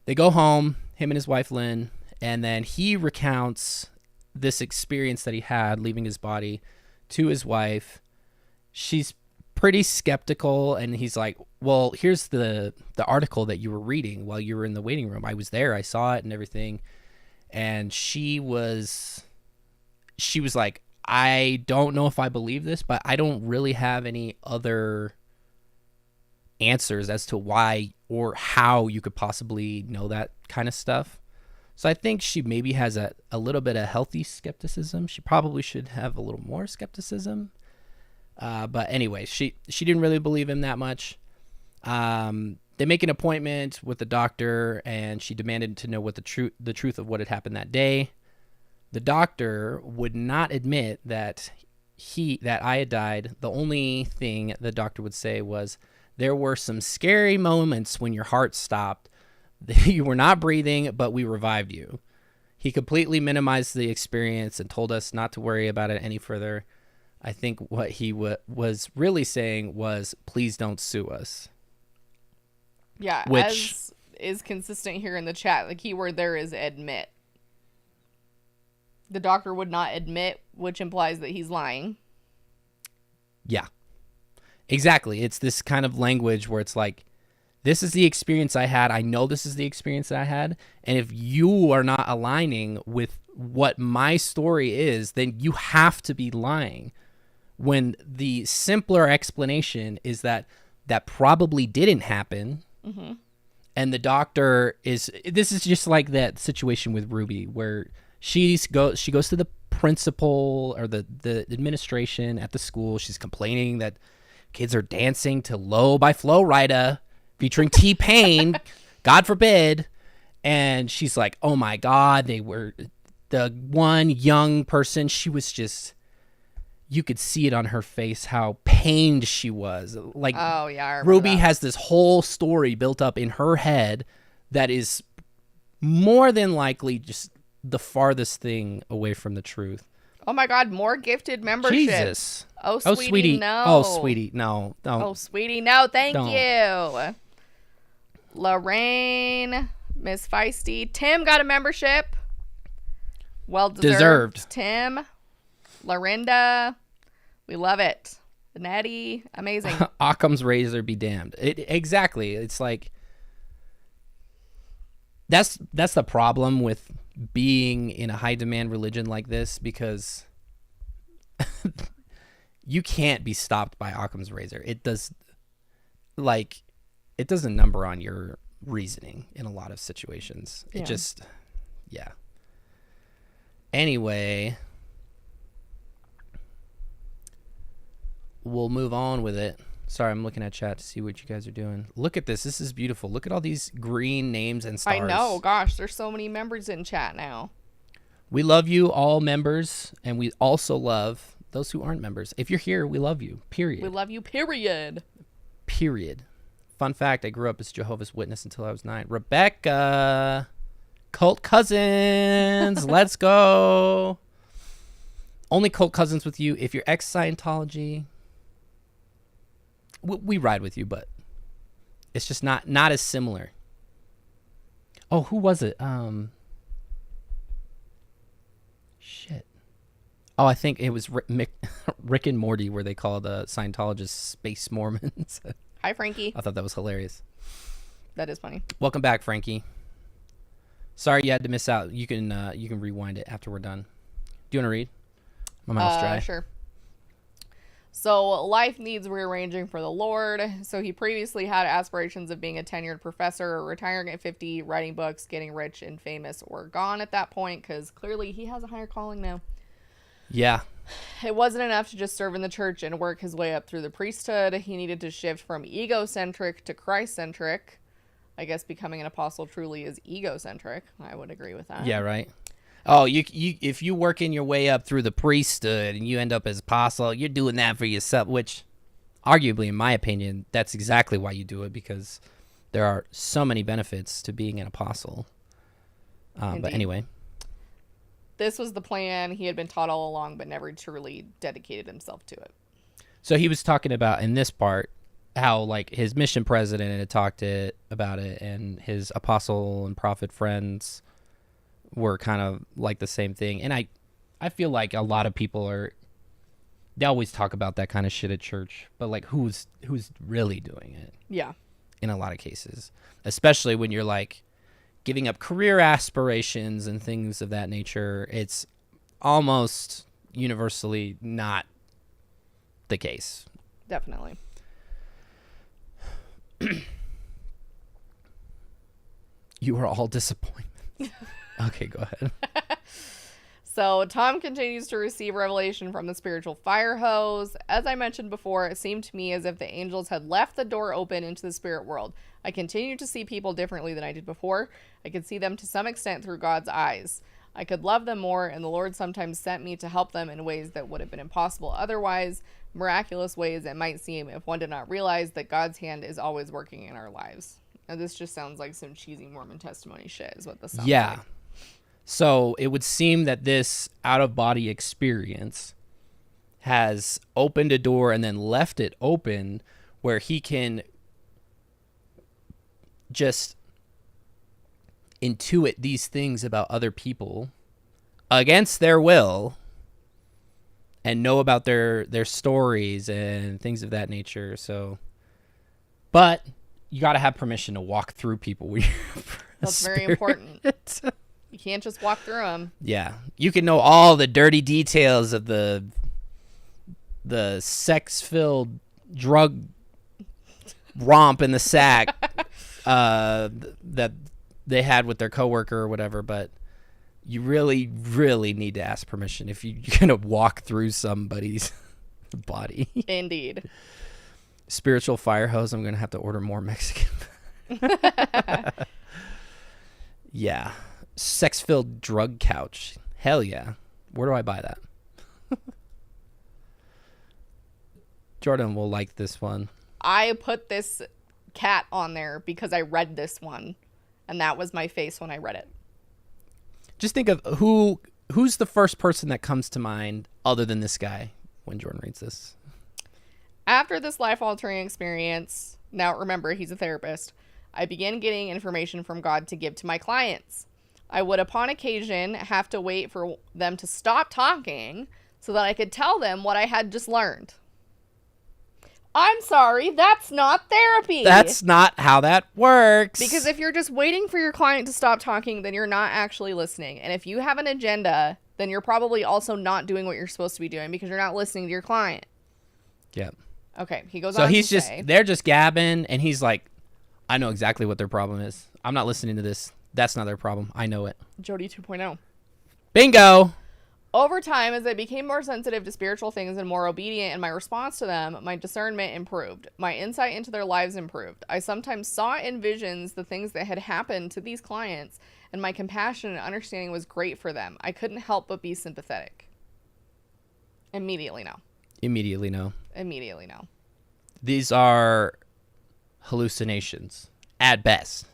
They go home, him and his wife Lynn, and then he recounts this experience that he had leaving his body to his wife. She's pretty skeptical, and he's like, well, here's the article that you were reading while you were in the waiting room. I was there, I saw it and everything. And she was like, I don't know if I believe this, but I don't really have any other answers as to why or how you could possibly know that kind of stuff. So I think she maybe has a little bit of healthy skepticism. She probably should have a little more skepticism. But anyway, she didn't really believe him that much. They make an appointment with the doctor, and she demanded to know what the truth of what had happened that day. The doctor would not admit that I had died. The only thing the doctor would say was, there were some scary moments when your heart stopped. You were not breathing, but we revived you. He completely minimized the experience and told us not to worry about it any further. I think what he was really saying was, please don't sue us. Yeah, which as is consistent here in the chat, the key word there is admit. The doctor would not admit, which implies that he's lying. Yeah, exactly. It's this kind of language where it's like, this is the experience I had. I know this is the experience that I had. And if you are not aligning with what my story is, then you have to be lying. When the simpler explanation is that probably didn't happen. Mm-hmm. And the doctor this is just like that situation with Ruby, where she goes to the principal or the administration at the school. She's complaining that kids are dancing to Low by Flo Rida, featuring T-Pain, God forbid. And she's like, oh my God, they were the one young person. She was just, you could see it on her face how pained she was. Like, oh yeah, I remember Ruby that. has this whole story built up in her head that is more than likely just the farthest thing away from the truth. Oh my God, more gifted membership. Jesus. Oh, sweetie, no. Oh, sweetie, no. Don't. Oh, sweetie, no. Thank Don't. you. Lorraine, Miss Feisty. Tim got a membership. Well deserved. Tim. Lorinda. We love it. Nettie. Amazing. Occam's razor be damned. Exactly. It's like that's the problem with being in a high demand religion like this, because you can't be stopped by Occam's razor. It doesn't number on your reasoning in a lot of situations. It just, yeah. Anyway, we'll move on with it. Sorry, I'm looking at chat to see what you guys are doing. Look at this. This is beautiful. Look at all these green names and stars. I know. Gosh, there's so many members in chat now. We love you, all members, and we also love those who aren't members. If you're here, we love you, period. We love you, period. Period. Fun fact, I grew up as Jehovah's Witness until I was 9. Rebecca, cult cousins, let's go. Only cult cousins with you if you're ex-Scientology. We ride with you, but it's just not as similar. Oh, who was it? Shit. Oh, I think it was Rick and Morty, where they call the Scientologists space Mormons. Hi, Frankie. I thought that was hilarious. That is funny. Welcome back, Frankie. Sorry you had to miss out. You can rewind it after we're done. Do you want to read? My mouth's dry. Sure. So life needs rearranging for the Lord. So he previously had aspirations of being a tenured professor, retiring at 50, writing books, getting rich and famous, or gone at that point, because clearly he has a higher calling now. Yeah. It wasn't enough to just serve in the church and work his way up through the priesthood. He needed to shift from egocentric to Christ-centric. I guess becoming an apostle truly is egocentric. I would agree with that. Yeah, right. Oh, you if you working your way up through the priesthood and you end up as apostle, you're doing that for yourself, which arguably, in my opinion, that's exactly why you do it, because there are so many benefits to being an apostle. But anyway. This was the plan he had been taught all along, but never truly dedicated himself to it. So he was talking about, in this part, how like his mission president had talked about it, and his apostle and prophet friends were kind of like the same thing. And I feel like a lot of people they always talk about that kind of shit at church, but like who's really doing it? Yeah. In a lot of cases, especially when you're like giving up career aspirations and things of that nature, it's almost universally not the case. Definitely. You were all disappointment. Okay, go ahead. So Tom continues to receive revelation from the spiritual fire hose. As I mentioned before, it seemed to me as if the angels had left the door open into the spirit world. I continued to see people differently than I did before. I could see them to some extent through God's eyes. I could love them more, and the Lord sometimes sent me to help them in ways that would have been impossible otherwise, miraculous ways it might seem if one did not realize that God's hand is always working in our lives. Now, this just sounds like some cheesy Mormon testimony shit is what this sounds like. So it would seem that this out-of-body experience has opened a door and then left it open where he can just intuit these things about other people against their will and know about their stories and things of that nature. So, but you got to have permission to walk through people. That's very important. You can't just walk through them. Yeah. You can know all the dirty details of the sex-filled drug romp in the sack that they had with their coworker or whatever, but you really, really need to ask permission if you're going to walk through somebody's body. Indeed. Spiritual fire hose, I'm going to have to order more Mexican. Yeah. Sex-filled drug couch. Hell yeah. Where do I buy that? Jordan will like this one. I put this cat on there because I read this one, and that was my face when I read it. Just think of who who's the first person that comes to mind other than this guy when Jordan reads this? After this life-altering experience, now remember, he's a therapist, I began getting information from God to give to my clients. I would, upon occasion, have to wait for them to stop talking so that I could tell them what I had just learned. I'm sorry, that's not therapy. That's not how that works. Because if you're just waiting for your client to stop talking, then you're not actually listening. And if you have an agenda, then you're probably also not doing what you're supposed to be doing because you're not listening to your client. Yeah. Okay, he goes so on he's to just say, they're just gabbing, and he's like, I know exactly what their problem is. I'm not listening to this. That's not their problem. I know it. Jodi 2.0. Bingo. Over time, as I became more sensitive to spiritual things and more obedient in my response to them, my discernment improved. My insight into their lives improved. I sometimes saw in visions the things that had happened to these clients, and my compassion and understanding was great for them. I couldn't help but be sympathetic. Immediately no. Immediately no. Immediately no. These are hallucinations at best.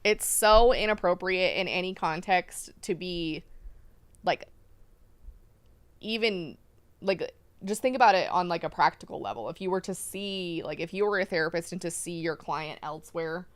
It's so inappropriate in any context to be like, even like, just think about it on like a practical level. If you were to see, like, if you were a therapist and to see your client elsewhere,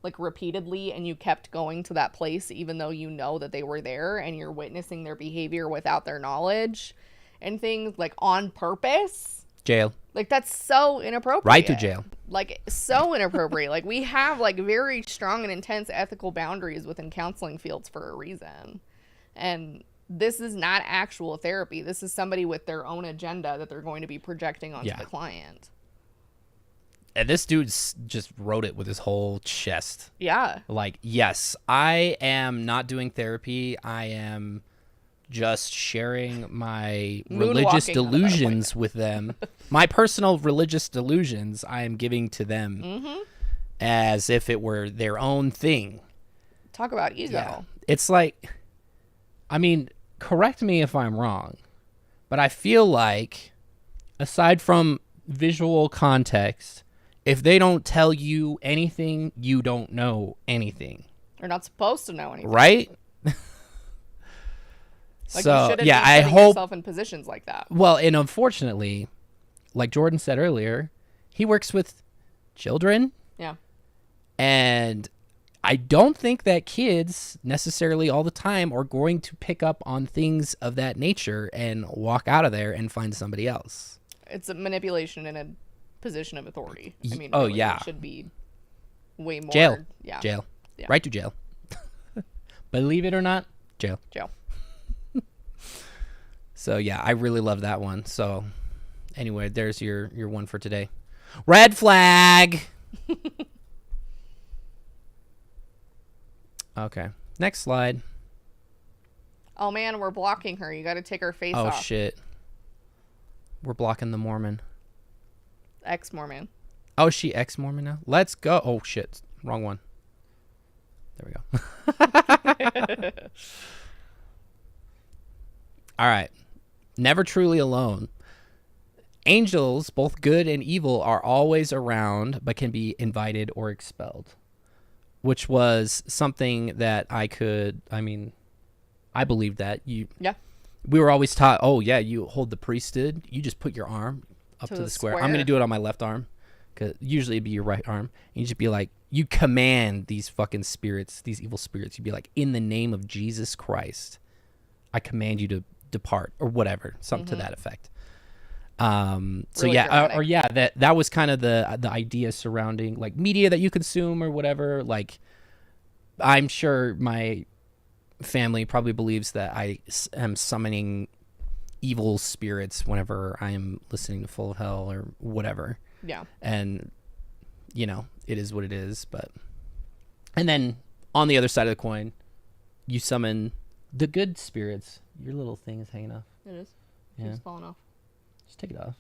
like, repeatedly, and you kept going to that place even though you know that they were there, and you're witnessing their behavior without their knowledge and things, like, on purpose, Jail. like, that's so inappropriate. Right to jail. Like, so inappropriate. Like, we have like very strong and intense ethical boundaries within counseling fields for a reason. And this is not actual therapy. This is somebody with their own agenda that they're going to be projecting onto the client. And this dude just wrote it with his whole chest. Yeah. Like, yes, I am not doing therapy. I am just sharing my religious delusions with them. My personal religious delusions I am giving to them as if it were their own thing. Talk about ego. Yeah. It's like, I mean, correct me if I'm wrong, but I feel like, aside from visual context, if they don't tell you anything, you don't know anything. You're not supposed to know anything. Right? Like, so, you shouldn't yeah, be I putting hope yourself in positions like that. Well, and unfortunately, like Jordan said earlier, he works with children. Yeah. And I don't think that kids necessarily all the time are going to pick up on things of that nature and walk out of there and find somebody else. It's a manipulation in a position of authority. I mean, oh, really, yeah. it should be way more. Jail. Yeah. Jail. Yeah. Right to jail. Believe it or not, jail. Jail. So, yeah, I really love that one. So, anyway, there's your one for today. Red flag. Okay. Next slide. Oh, man, we're blocking her. You got to take her face Oh, off. shit. We're blocking the Mormon. Ex-Mormon. Oh, is she ex-Mormon now? Let's go. Oh, shit. Wrong one. There we go. All right. Never truly alone. Angels, both good and evil, are always around, but can be invited or expelled. Which was something that I believed that. Yeah. We were always taught, oh, yeah, you hold the priesthood. You just put your arm up to the square. I'm going to do it on my left arm, because usually it'd be your right arm. And you just be like, you command these fucking spirits, these evil spirits. You'd be like, in the name of Jesus Christ, I command you to depart, or whatever, something to that effect. So really yeah, that was kind of the idea surrounding like media that you consume or whatever. Like, I'm sure my family probably believes that I am summoning evil spirits whenever I am listening to Full of Hell or whatever. Yeah. And it is what it is. But and then on the other side of the coin, you summon the good spirits. Your little thing is hanging off. It is. Yeah. It's falling off. Just take it off.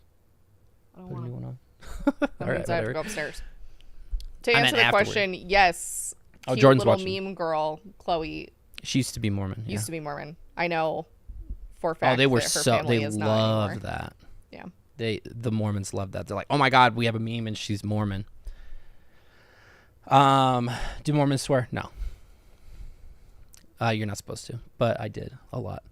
I don't Put a want new to. one on. That All means right, I have to whatever. go upstairs. To I answer meant the afterward. question, yes. Oh, Cute Jordan's little watching. meme girl, Chloe, She used to be Mormon. Yeah. used to be Mormon. I know for a fact. Oh, they were that her so family they is not love anymore. that. Yeah. The Mormons love that. They're like, oh my God, we have a meme and she's Mormon. Do Mormons swear? No. You're not supposed to, but I did a lot.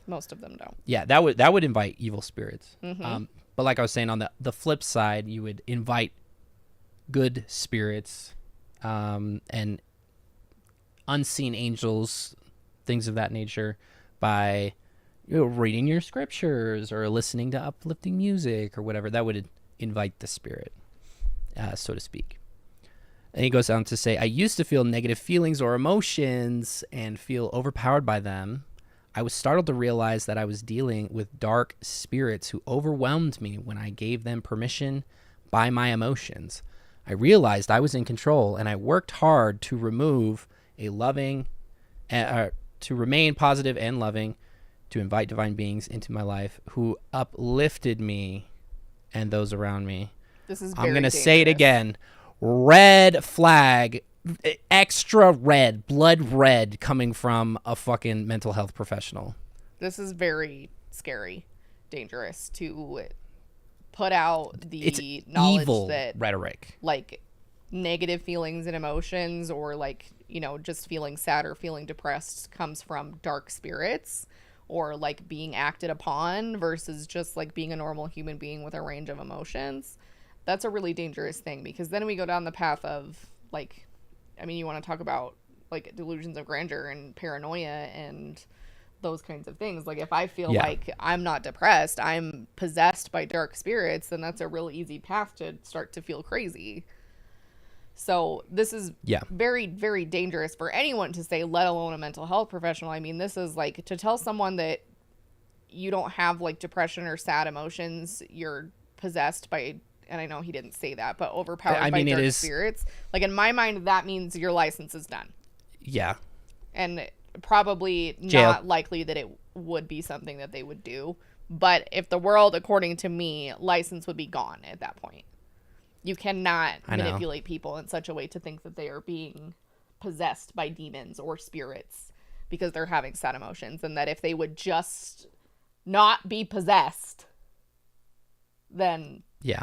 Most of them don't. Yeah, that would invite evil spirits. Mm-hmm. But like I was saying, on the flip side, you would invite good spirits and unseen angels, things of that nature, by reading your scriptures or listening to uplifting music or whatever. That would invite the spirit, so to speak. And he goes on to say, I used to feel negative feelings or emotions and feel overpowered by them. I was startled to realize that I was dealing with dark spirits who overwhelmed me when I gave them permission by my emotions. I realized I was in control, and I worked hard to remove a loving, to remain positive and loving, to invite divine beings into my life who uplifted me and those around me. This is I'm going to say it again. Red flag, extra red, blood red, coming from a fucking mental health professional. This is very scary, dangerous to put out the knowledge evil that rhetoric, like negative feelings and emotions, or like, you know, just feeling sad or feeling depressed comes from dark spirits, or like being acted upon versus just like being a normal human being with a range of emotions. That's a really dangerous thing, because then we go down the path of like, I mean, you want to talk about like delusions of grandeur and paranoia and those kinds of things. Like if I feel like I'm not depressed, I'm possessed by dark spirits, then that's a real easy path to start to feel crazy. So this is very, very dangerous for anyone to say, let alone a mental health professional. I mean, this is like to tell someone that you don't have like depression or sad emotions, you're possessed by, and I know he didn't say that, but overpowered by dark spirits. Like in my mind, that means your license is done. Yeah. And probably not likely that it would be something that they would do. But if the world, according to me, license would be gone at that point. You cannot manipulate people in such a way to think that they are being possessed by demons or spirits because they're having sad emotions, and that if they would just not be possessed, then you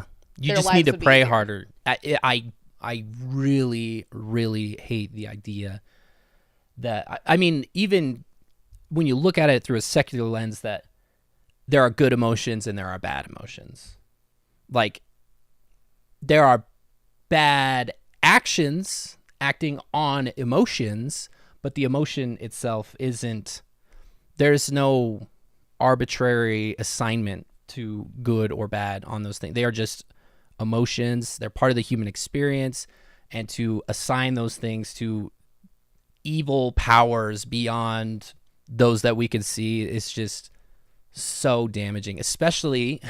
just need to pray harder. I really, really hate the idea that, I mean, even when you look at it through a secular lens, that there are good emotions and there are bad emotions. Like, there are bad actions acting on emotions, but the emotion itself isn't, there's no arbitrary assignment to good or bad on those things. They are just emotions. They're part of the human experience, and to assign those things to evil powers beyond those that we can see is just so damaging, especially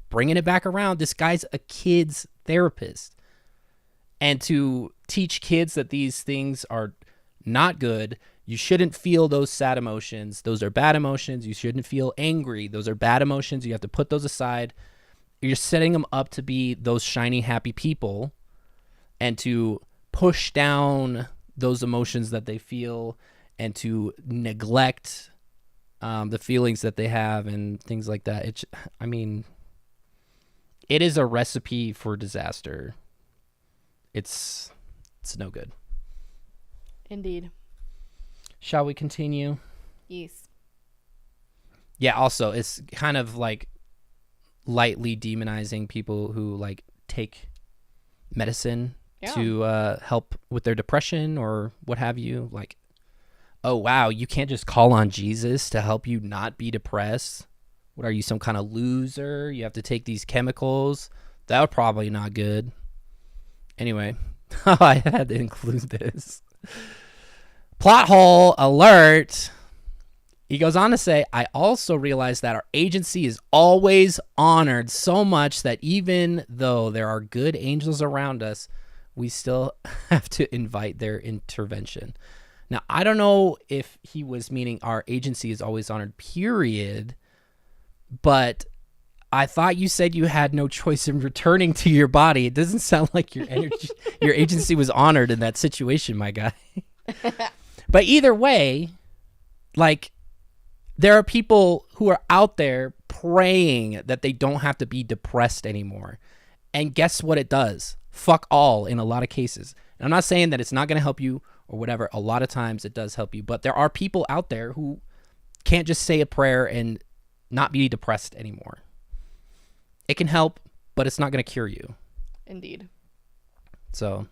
bringing it back around. This guy's a kid's therapist, and to teach kids that these things are not good. You shouldn't feel those sad emotions. Those are bad emotions. You shouldn't feel angry. Those are bad emotions. You have to put those aside. You're setting them up to be those shiny, happy people, and to push down those emotions that they feel, and to neglect the feelings that they have and things like that. I mean, it is a recipe for disaster. It's no good. Indeed. Shall we continue? Yes. Yeah, also, it's kind of like lightly demonizing people who like take medicine to help with their depression or what have you. Like, oh, wow, you can't just call on Jesus to help you not be depressed. What are you, some kind of loser? You have to take these chemicals. That would probably not good. Anyway, I had to include this. Plot hole alert. He goes on to say, I also realize that our agency is always honored so much that even though there are good angels around us, we still have to invite their intervention. Now, I don't know if he was meaning our agency is always honored, period, but I thought you said you had no choice in returning to your body. It doesn't sound like your agency was honored in that situation, my guy. But either way, like, there are people who are out there praying that they don't have to be depressed anymore. And guess what it does? Fuck all in a lot of cases. And I'm not saying that it's not going to help you or whatever. A lot of times it does help you. But there are people out there who can't just say a prayer and not be depressed anymore. It can help, but it's not going to cure you. Indeed. So,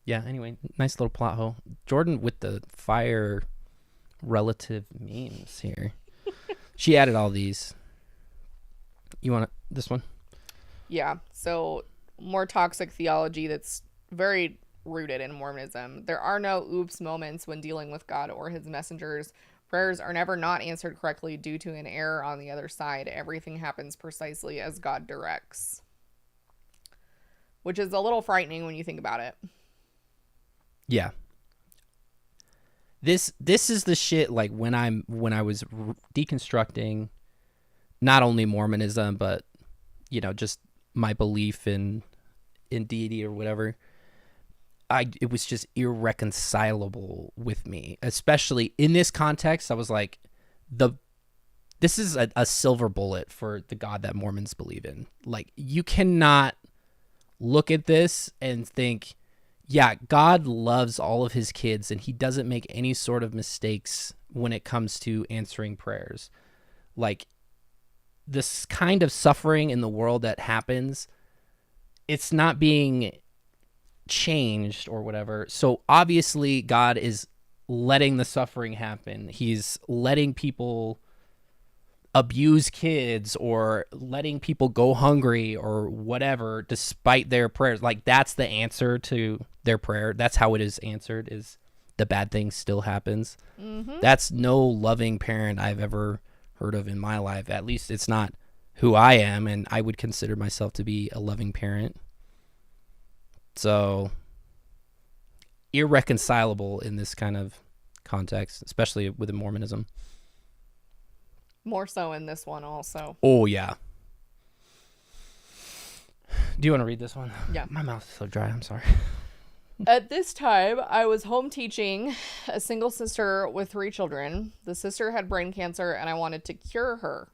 yeah, anyway, nice little plot hole. Jordan with the fire relative memes here. She added all these. You want this one? Yeah. So, more toxic theology that's very rooted in Mormonism. There are no oops moments when dealing with God or his messengers. Prayers are never not answered correctly due to an error on the other side. Everything happens precisely as God directs. Which is a little frightening when you think about it. Yeah. This is the shit, like, when I was deconstructing not only Mormonism, but, you know, just my belief in deity or whatever. It was just irreconcilable with me, especially in this context. I was like, this is a silver bullet for the God that Mormons believe in. Like, you cannot look at this and think, yeah, God loves all of his kids and he doesn't make any sort of mistakes when it comes to answering prayers. Like, this kind of suffering in the world that happens, it's not being changed or whatever. So obviously God is letting the suffering happen. He's letting people abuse kids or letting people go hungry or whatever despite their prayers. Like, that's the answer to their prayer. That's how it is answered, is the bad thing still happens. Mm-hmm. That's no loving parent I've ever heard of in my life. At least it's not who I am, and I would consider myself to be a loving parent. So, irreconcilable in this kind of context, especially with Mormonism. More so in this one also. Oh, yeah. Do you want to read this one? Yeah. My mouth is so dry. I'm sorry. At this time, I was home teaching a single sister with 3 children. The sister had brain cancer, and I wanted to cure her.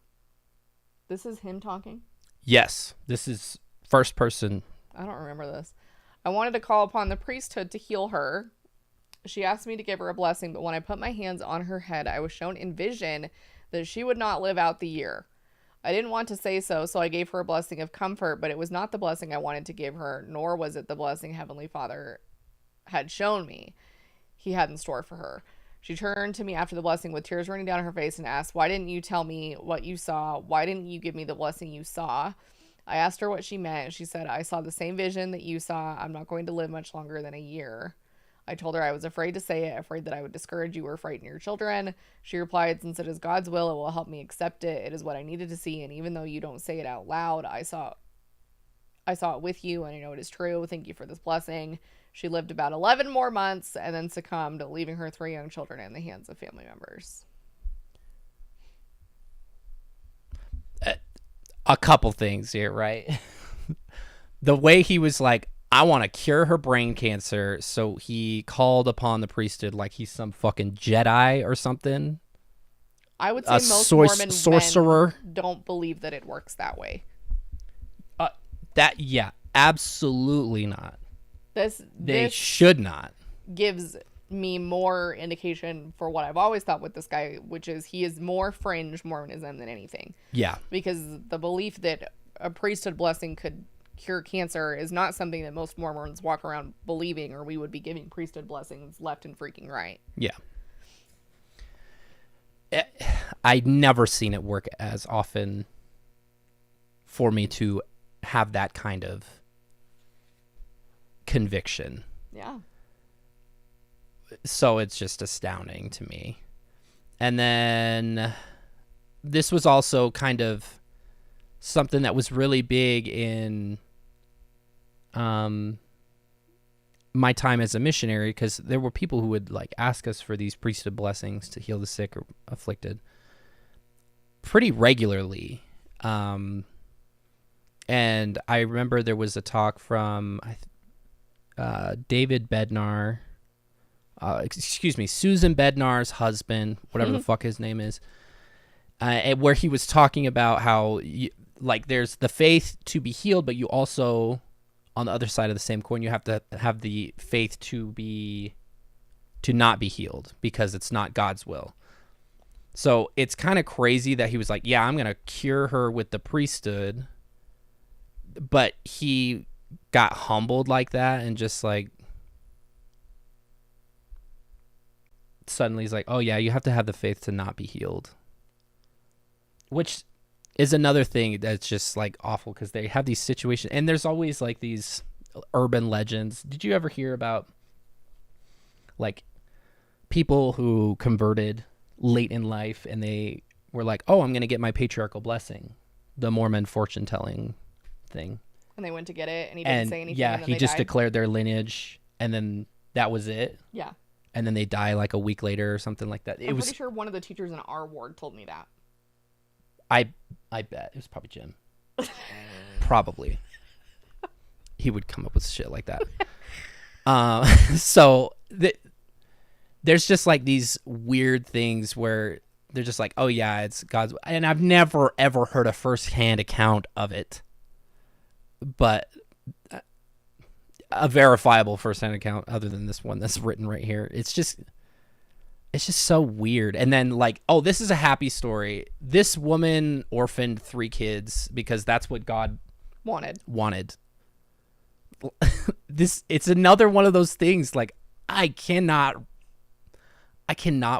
This is him talking? Yes. This is first person. I don't remember this. I wanted to call upon the priesthood to heal her. She asked me to give her a blessing, but when I put my hands on her head, I was shown in vision that she would not live out the year. I didn't want to say so I gave her a blessing of comfort, but it was not the blessing I wanted to give her, nor was it the blessing Heavenly Father had shown me he had in store for her. She turned to me after the blessing with tears running down her face and asked, "Why didn't you tell me what you saw? Why didn't you give me the blessing you saw?" I asked her what she meant. She said, "I saw the same vision that you saw. I'm not going to live much longer than a year." I told her I was afraid to say it, afraid that I would discourage you or frighten your children. She replied, "Since it is God's will, it will help me accept it. It is what I needed to see, and even though you don't say it out loud, I saw it with you, and I know it is true. Thank you for this blessing." She lived about 11 more months and then succumbed, leaving her 3 young children in the hands of family members. A couple things here, right? The way he was like, I want to cure her brain cancer, so he called upon the priesthood like he's some fucking Jedi or something. I would say most Mormon sorcerer men don't believe that it works that way. Yeah, absolutely not. They should not. Gives me more indication for what I've always thought with this guy, which is he is more fringe Mormonism than anything. Yeah. Because the belief that a priesthood blessing could cure cancer is not something that most Mormons walk around believing, or we would be giving priesthood blessings left and freaking right. Yeah. I'd never seen it work as often for me to have that kind of conviction. Yeah. So it's just astounding to me. And then this was also kind of something that was really big in my time as a missionary, because there were people who would like ask us for these priesthood blessings to heal the sick or afflicted pretty regularly. And I remember there was a talk from David Bednar, Susan Bednar's husband, whatever the fuck his name is, where he was talking about how there's the faith to be healed, but you also, on the other side of the same coin, you have to have the faith to not be healed because it's not God's will. So it's kind of crazy that he was like, yeah, I'm going to cure her with the priesthood. But he got humbled like that and just like suddenly he's like, oh yeah, you have to have the faith to not be healed. Which is another thing that's just like awful because they have these situations. And there's always like these urban legends. Did you ever hear about like people who converted late in life and they were like, oh, I'm going to get my patriarchal blessing, the Mormon fortune telling thing. And they went to get it and he didn't say anything. Yeah, and then he they just died. declared their lineage and then that was it. Yeah. And then they die like a week later or something like that. I'm pretty sure one of the teachers in our ward told me that. I bet it was probably Jim. Probably. He would come up with shit like that. So there's just like these weird things where they're just like, oh yeah, it's God's. And I've never ever heard a firsthand account of it, but a verifiable firsthand account other than this one that's written right here. It's just so weird. And then like, oh, this is a happy story. This woman orphaned 3 kids because that's what God wanted. It's another one of those things like I cannot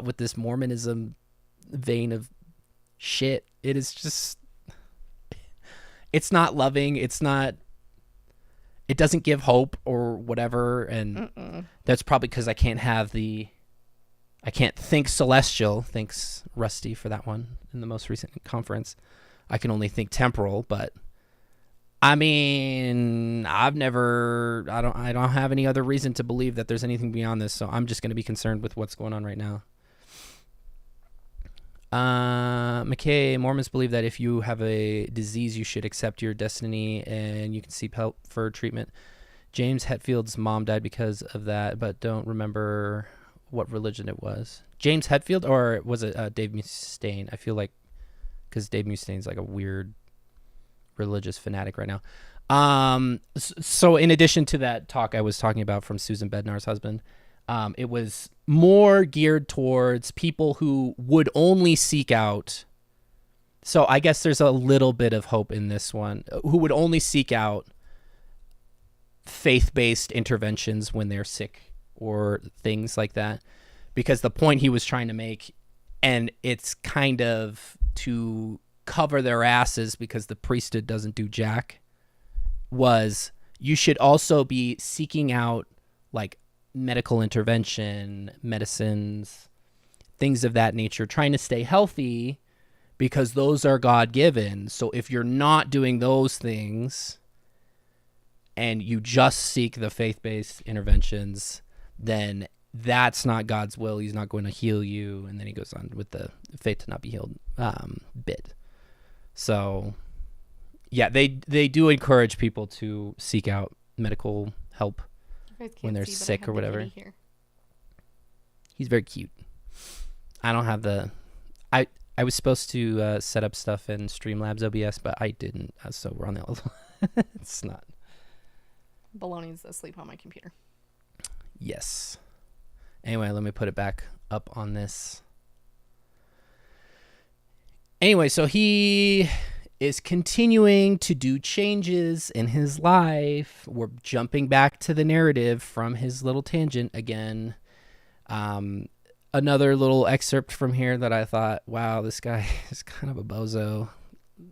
with this Mormonism vein of shit. It is just, it's not loving. It doesn't give hope or whatever. And that's probably because I can't think celestial. Thanks, Rusty, for that one in the most recent conference. I can only think temporal, but I mean, I don't have any other reason to believe that there's anything beyond this, so I'm just going to be concerned with what's going on right now. McKay, Mormons believe that if you have a disease, you should accept your destiny and you can seek help for treatment. James Hetfield's mom died because of that, but don't remember what religion it was. James Hetfield, or was it Dave Mustaine? I feel like because Dave Mustaine's like a weird religious fanatic right now. So in addition to that talk I was talking about from Susan Bednar's husband, it was more geared towards people who would only seek out. So I guess there's a little bit of hope in this one, who would only seek out faith-based interventions when they're sick or things like that. Because the point he was trying to make, and it's kind of to cover their asses because the priesthood doesn't do jack, was you should also be seeking out like medical intervention, medicines, things of that nature, trying to stay healthy because those are God-given. So if you're not doing those things and you just seek the faith-based interventions, then that's not God's will. He's not going to heal you. And then he goes on with the faith to not be healed bit. So yeah, they do encourage people to seek out medical help when they're sick or whatever. He's very cute. I don't have I was supposed to set up stuff in Streamlabs OBS, but I didn't. So we're on the old one. It's not. Baloney's asleep on my computer. Yes. Anyway, let me put it back up on this. Anyway, so he is continuing to do changes in his life. We're jumping back to the narrative from his little tangent again. Another little excerpt from here that I thought, wow, this guy is kind of a bozo,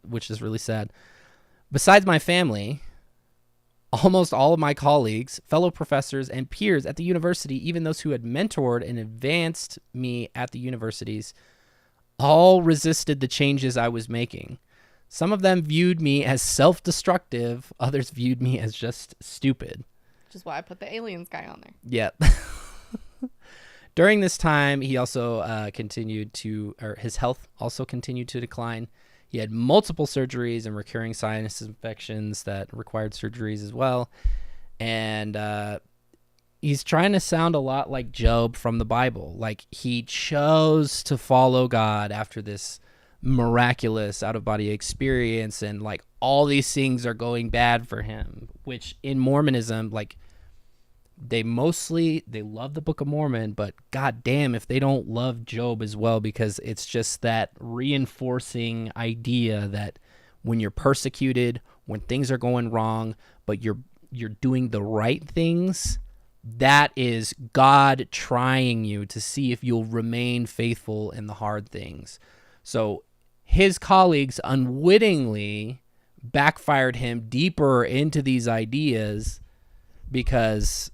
which is really sad. Besides my family, almost all of my colleagues, fellow professors, and peers at the university, even those who had mentored and advanced me at the universities, all resisted the changes I was making. Some of them viewed me as self-destructive. Others viewed me as just stupid. Which is why I put the aliens guy on there. Yep. During this time, he also his health also continued to decline. He had multiple surgeries and recurring sinus infections that required surgeries as well. And he's trying to sound a lot like Job from the Bible. Like he chose to follow God after this miraculous out-of-body experience, and like all these things are going bad for him, which in Mormonism, like they love the Book of Mormon, but goddamn if they don't love Job as well, because it's just that reinforcing idea that when you're persecuted, when things are going wrong, but you're doing the right things, that is God trying you to see if you'll remain faithful in the hard things. So his colleagues unwittingly backfired him deeper into these ideas because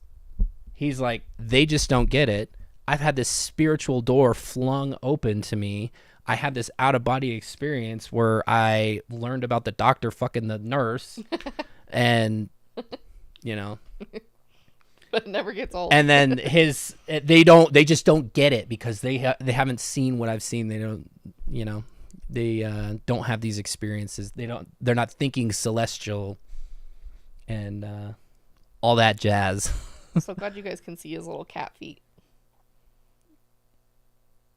he's like, they just don't get it. I've had this spiritual door flung open to me. I had this out-of-body experience where I learned about the doctor fucking the nurse and, you know. But it never gets old. And then they just don't get it because they haven't seen what I've seen. They don't, you know. They don't have these experiences. They're not thinking celestial and all that jazz. So glad you guys can see his little cat feet.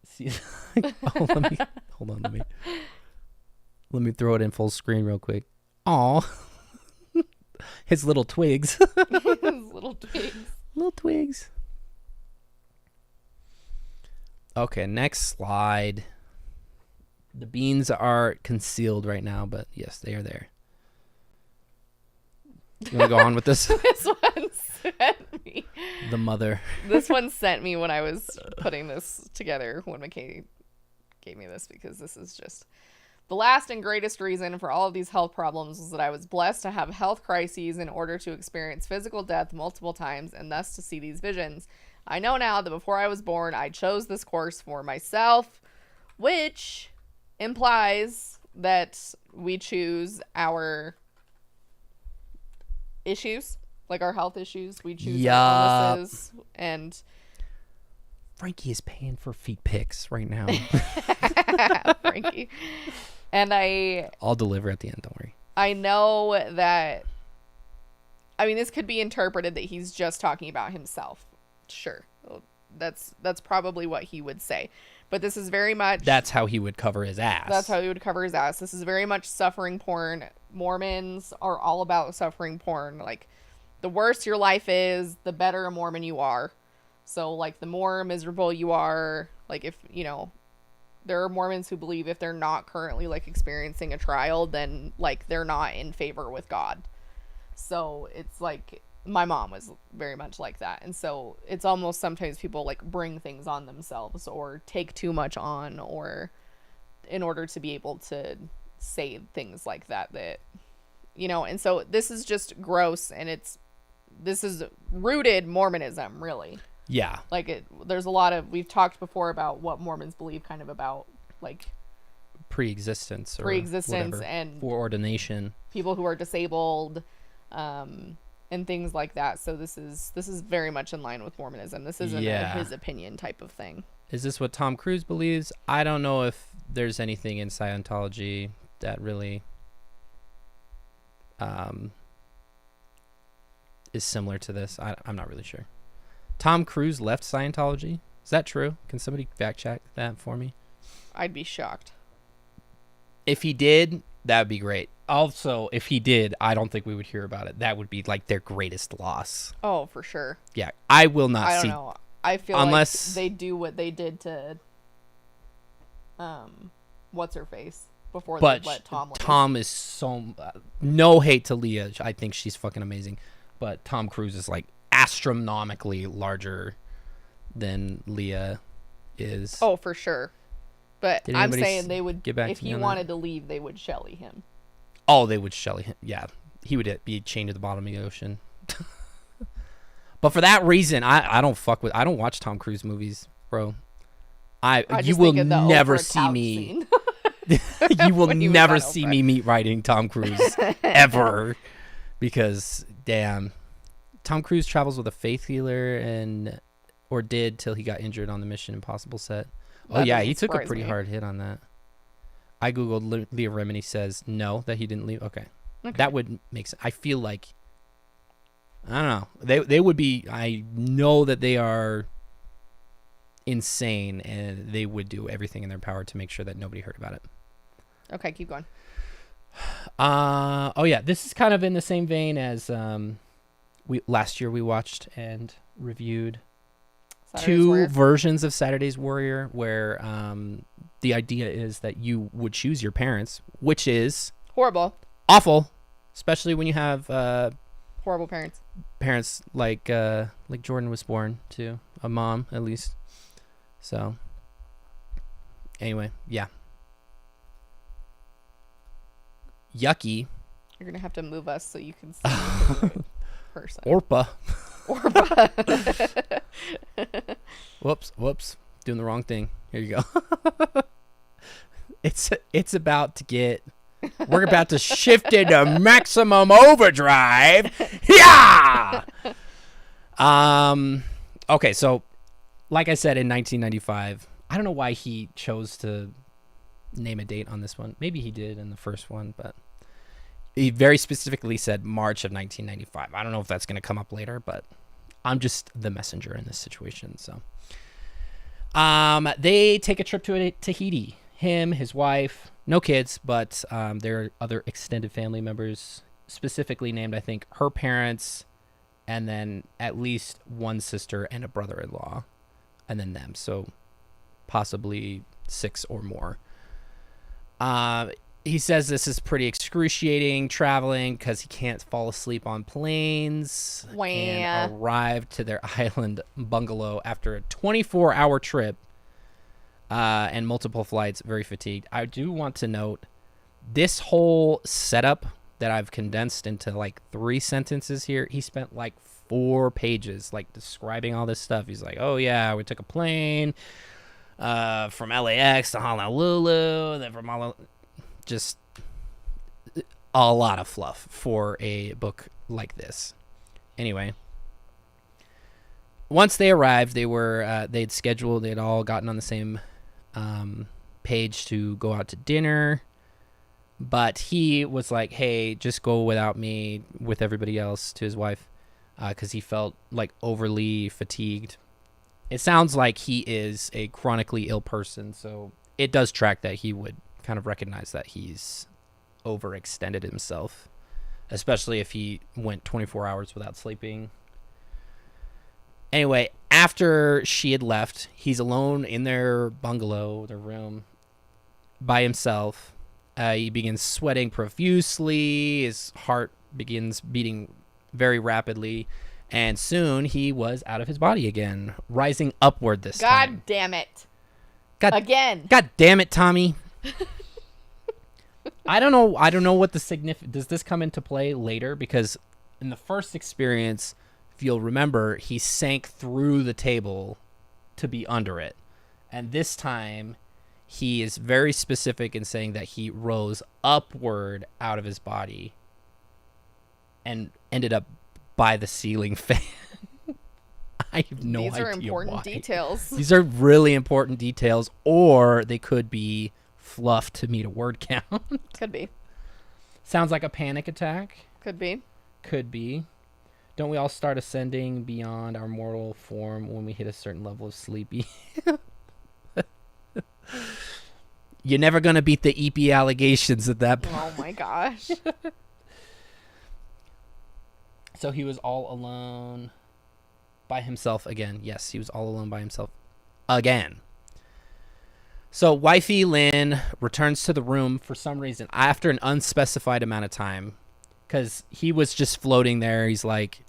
See, hold on. Let me throw it in full screen real quick. Aw, his little twigs. His little twigs. Little twigs. Okay, next slide. The beans are concealed right now, but yes, they are there. You want to go on with this? This one sent me. The mother. This one sent me when I was putting this together, when McKay gave me this, because this is just the last and greatest reason for all of these health problems was that I was blessed to have health crises in order to experience physical death multiple times and thus to see these visions. I know now that before I was born, I chose this course for myself, which implies that we choose our issues, like our health issues. We choose our illnesses, and Frankie is paying for feet pics right now. Frankie. And I'll deliver at the end, don't worry. I know that, I mean, this could be interpreted that he's just talking about himself. Sure. That's probably what he would say. But this is very much... That's how he would cover his ass. That's how he would cover his ass. This is very much suffering porn. Mormons are all about suffering porn. Like, the worse your life is, the better a Mormon you are. So, like, the more miserable you are, like, if, you know, there are Mormons who believe if they're not currently, like, experiencing a trial, then, like, they're not in favor with God. So, it's like... My mom was very much like that. And so it's almost sometimes people like bring things on themselves or take too much on, or in order to be able to say things like that, you know, and so this is just gross. And this is rooted Mormonism, really. Yeah. Like there's a lot of, we've talked before about what Mormons believe kind of about like pre-existence and foreordination, people who are disabled, and things like that. So this is very much in line with Mormonism. This isn't a his opinion type of thing. Is this what Tom Cruise believes? I don't know if there's anything in Scientology that really is similar to this. I'm not really sure. Tom Cruise left Scientology. Is that true? Can somebody fact check that for me? I'd be shocked. If he did, that would be great. Also, if he did, I don't think we would hear about it. That would be like their greatest loss. Oh, for sure. Yeah, I will not see. I don't know. I feel unless like they do what they did to, what's her face before they let Tom leave. Tom is so no hate to Leah. I think she's fucking amazing, but Tom Cruise is like astronomically larger than Leah is. Oh, for sure. But I'm saying they would, if he wanted to leave, they would Shelly him. Oh, they would Shelly him. Yeah, he would be chained to the bottom of the ocean. But for that reason, I don't watch Tom Cruise movies, bro. You will never see me. You will never see me meet writing Tom Cruise ever, because damn, Tom Cruise travels with a faith healer or did till he got injured on the Mission Impossible set. Oh yeah, he took a pretty hard hit on that. I googled Leah Remini says no, that he didn't leave. Okay. That would make sense. I feel like, I don't know. They would be. I know that they are insane, and they would do everything in their power to make sure that nobody heard about it. Okay, keep going. Oh yeah, this is kind of in the same vein as last year we watched and reviewed Saturday's two Warrior. versions of Saturday's Warrior, where the idea is that you would choose your parents, which is Horrible. awful, especially when you have Horrible parents. parents like Jordan was born to, a mom at least. So anyway, yeah. Yucky. You're going to have to move us so you can see the person. Orpa. Orpa. Whoops. Doing the wrong thing. Here you go. It's about to get, we're about to shift into maximum overdrive. Yeah. Okay, so like I said, in 1995, I don't know why he chose to name a date on this one. Maybe he did in the first one, but he very specifically said March of 1995. I don't know if that's going to come up later, but I'm just the messenger in this situation. So they take a trip to Tahiti. Him, his wife, no kids, but there are other extended family members, specifically named, I think, her parents, and then at least one sister and a brother-in-law, and then them. So possibly 6 or more. He says this is pretty excruciating traveling because he can't fall asleep on planes. Wah. And arrived to their island bungalow after a 24-hour trip and multiple flights, very fatigued. I do want to note this whole setup that I've condensed into like 3 sentences here. He spent like 4 pages like describing all this stuff. He's like, oh yeah, we took a plane from LAX to Honolulu, and then from Honolulu. Just a lot of fluff for a book like this. Anyway, once they arrived, they'd scheduled, they'd all gotten on the same page to go out to dinner, but he was like, hey, just go without me with everybody else, to his wife, because he felt like overly fatigued. It sounds like he is a chronically ill person, so it does track that he would kind of recognize that he's overextended himself, especially if he went 24 hours without sleeping. Anyway, after she had left, he's alone in their bungalow, their room, by himself. He begins sweating profusely. His heart begins beating very rapidly. And soon he was out of his body again, rising upward this time. God damn it. Again. God damn it, Tommy. I don't know what the significance, does this come into play later? Because in the first experience, if you'll remember, he sank through the table to be under it. And this time, he is very specific in saying that he rose upward out of his body and ended up by the ceiling fan. I have no idea why. These are important details. These are really important details, or they could be fluff to meet a word count. Could be. Sounds like a panic attack. Could be. Could be. Don't we all start ascending beyond our mortal form when we hit a certain level of sleepy? You're never going to beat the EP allegations at that point. Oh my gosh. So he was all alone by himself again. Yes, he was all alone by himself again. So wifey Lynn returns to the room for some reason after an unspecified amount of time, because he was just floating there. He's like,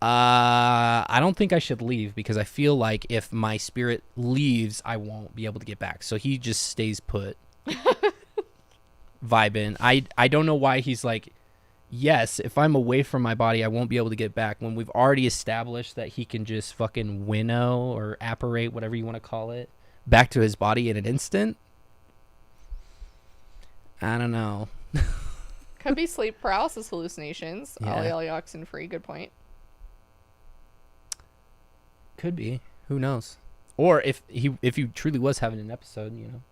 I don't think I should leave because I feel like if my spirit leaves, I won't be able to get back. So he just stays put, vibing. I don't know why he's like, yes, if I'm away from my body, I won't be able to get back, when we've already established that he can just fucking winnow or apparate, whatever you want to call it, back to his body in an instant. I don't know. Could be sleep paralysis hallucinations. Yeah. Ollie oxen free. Good point. Could be. Who knows? Or if he truly was having an episode, you know.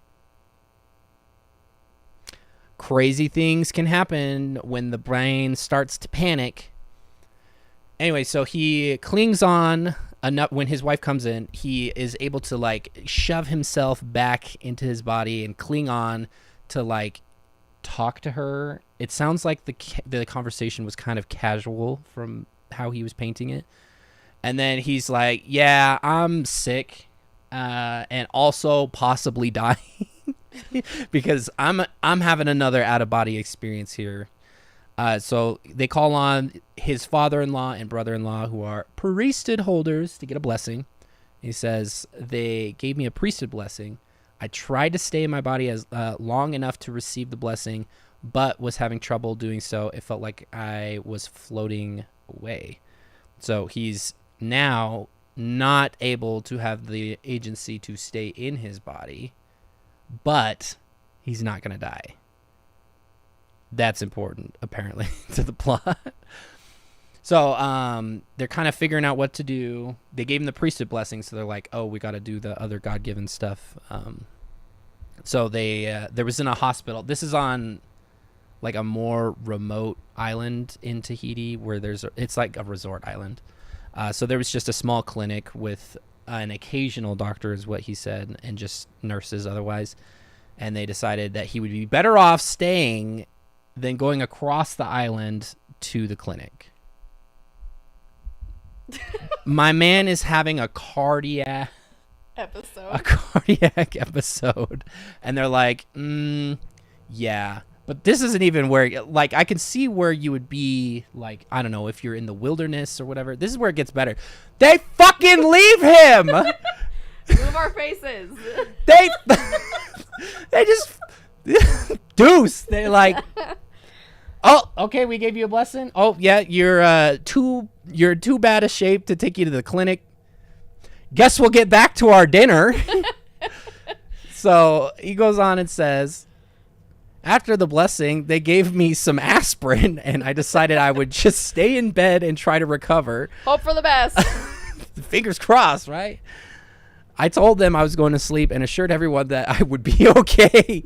Crazy things can happen when the brain starts to panic. Anyway, so he clings on enough. When his wife comes in, he is able to like shove himself back into his body and cling on to like talk to her. It sounds like the conversation was kind of casual from how he was painting it. And then he's like, yeah, I'm sick, and also possibly dying because I'm having another out-of-body experience here. So they call on his father-in-law and brother-in-law, who are priesthood holders, to get a blessing. He says, they gave me a priesthood blessing. I tried to stay in my body as long enough to receive the blessing, but was having trouble doing so. It felt like I was floating away. So he's now not able to have the agency to stay in his body, but he's not going to die. That's important, apparently, to the plot. So they're kind of figuring out what to do. They gave him the priesthood blessing, so they're like, oh, we got to do the other God-given stuff. So there was in a hospital. This is on like a more remote island in Tahiti where it's like a resort island. So there was just a small clinic with an occasional doctor, is what he said, and just nurses otherwise. And they decided that he would be better off staying than going across the island to the clinic. My man is having a cardiac episode. And they're like, yeah. But this isn't even where, like, I can see where you would be, like, I don't know, if you're in the wilderness or whatever. This is where it gets better. They fucking leave him! Move our faces. They just, deuce. They like, oh, okay, we gave you a blessing. Oh, yeah, you're too bad a shape to take you to the clinic. Guess we'll get back to our dinner. So he goes on and says, after the blessing, they gave me some aspirin, and I decided I would just stay in bed and try to recover. Hope for the best. Fingers crossed, right? I told them I was going to sleep and assured everyone that I would be okay,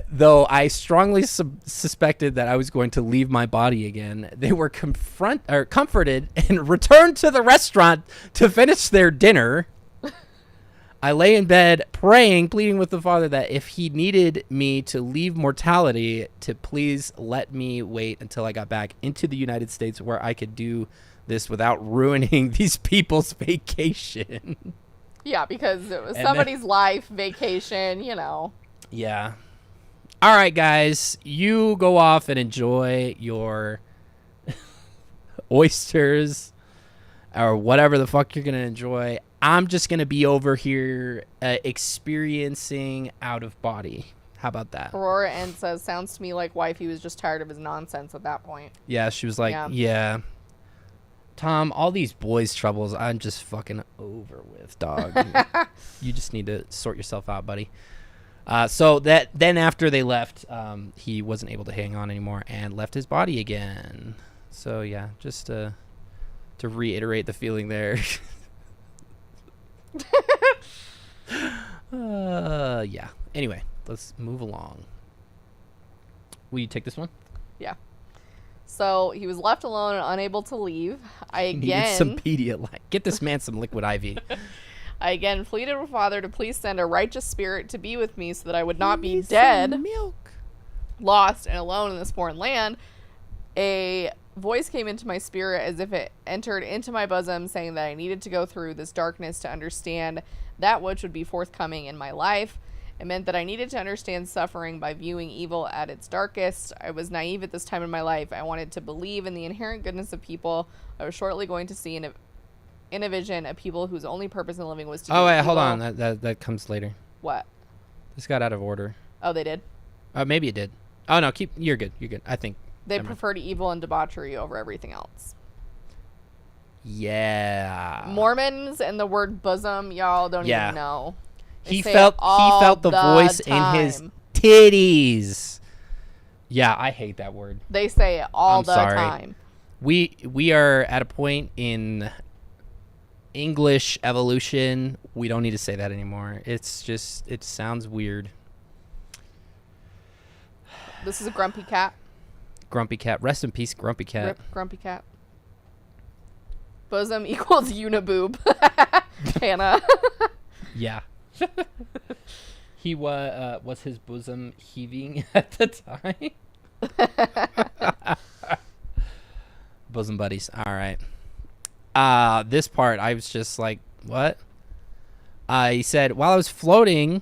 though I strongly suspected that I was going to leave my body again. They were comforted and returned to the restaurant to finish their dinner. I lay in bed praying, pleading with the Father that if he needed me to leave mortality, to please let me wait until I got back into the United States where I could do this without ruining these people's vacation. Yeah, because it was somebody's life, vacation, you know. Yeah. All right, guys, you go off and enjoy your oysters or whatever the fuck you're going to enjoy. I'm just going to be over here experiencing out of body. How about that? Aurora N says, sounds to me like wifey was just tired of his nonsense at that point. Yeah, she was like, yeah. Tom, all these boys' troubles, I'm just fucking over with, dog. You just need to sort yourself out, buddy. So then after they left, he wasn't able to hang on anymore and left his body again. So, yeah, just to reiterate the feeling there. Yeah. Anyway, let's move along. Will you take this one? Yeah. So he was left alone and unable to leave. Needed some Pedialyte. Get this man some liquid IV. I again pleaded with Father to please send a righteous spirit to be with me so that I would not be dead, lost, and alone in this foreign land. A voice came into my spirit as if it entered into my bosom, saying that I needed to go through this darkness to understand that which would be forthcoming in my life. It meant that I needed to understand suffering by viewing evil at its darkest. I was naive at this time in my life. I wanted to believe in the inherent goodness of people. I was shortly going to see in a vision a people whose only purpose in living was to Oh, wait, hold on. That comes later. What? This got out of order. Oh, they did? Maybe it did. Oh, no, you're good. You're good. I think. They preferred evil and debauchery over everything else. Yeah. Mormons and the word bosom, y'all don't even know. He felt the voice in his titties. Yeah, I hate that word. They say it all the time. We are at a point in English evolution. We don't need to say that anymore. It's just, it sounds weird. This is a grumpy cat. Grumpy cat. Rest in peace, Grumpy cat. Rip, grumpy cat. Bosom equals uniboob. Hannah. Yeah. He was his bosom heaving at the time? bosom buddies. All right. This part, I was just like, what? He said, while I was floating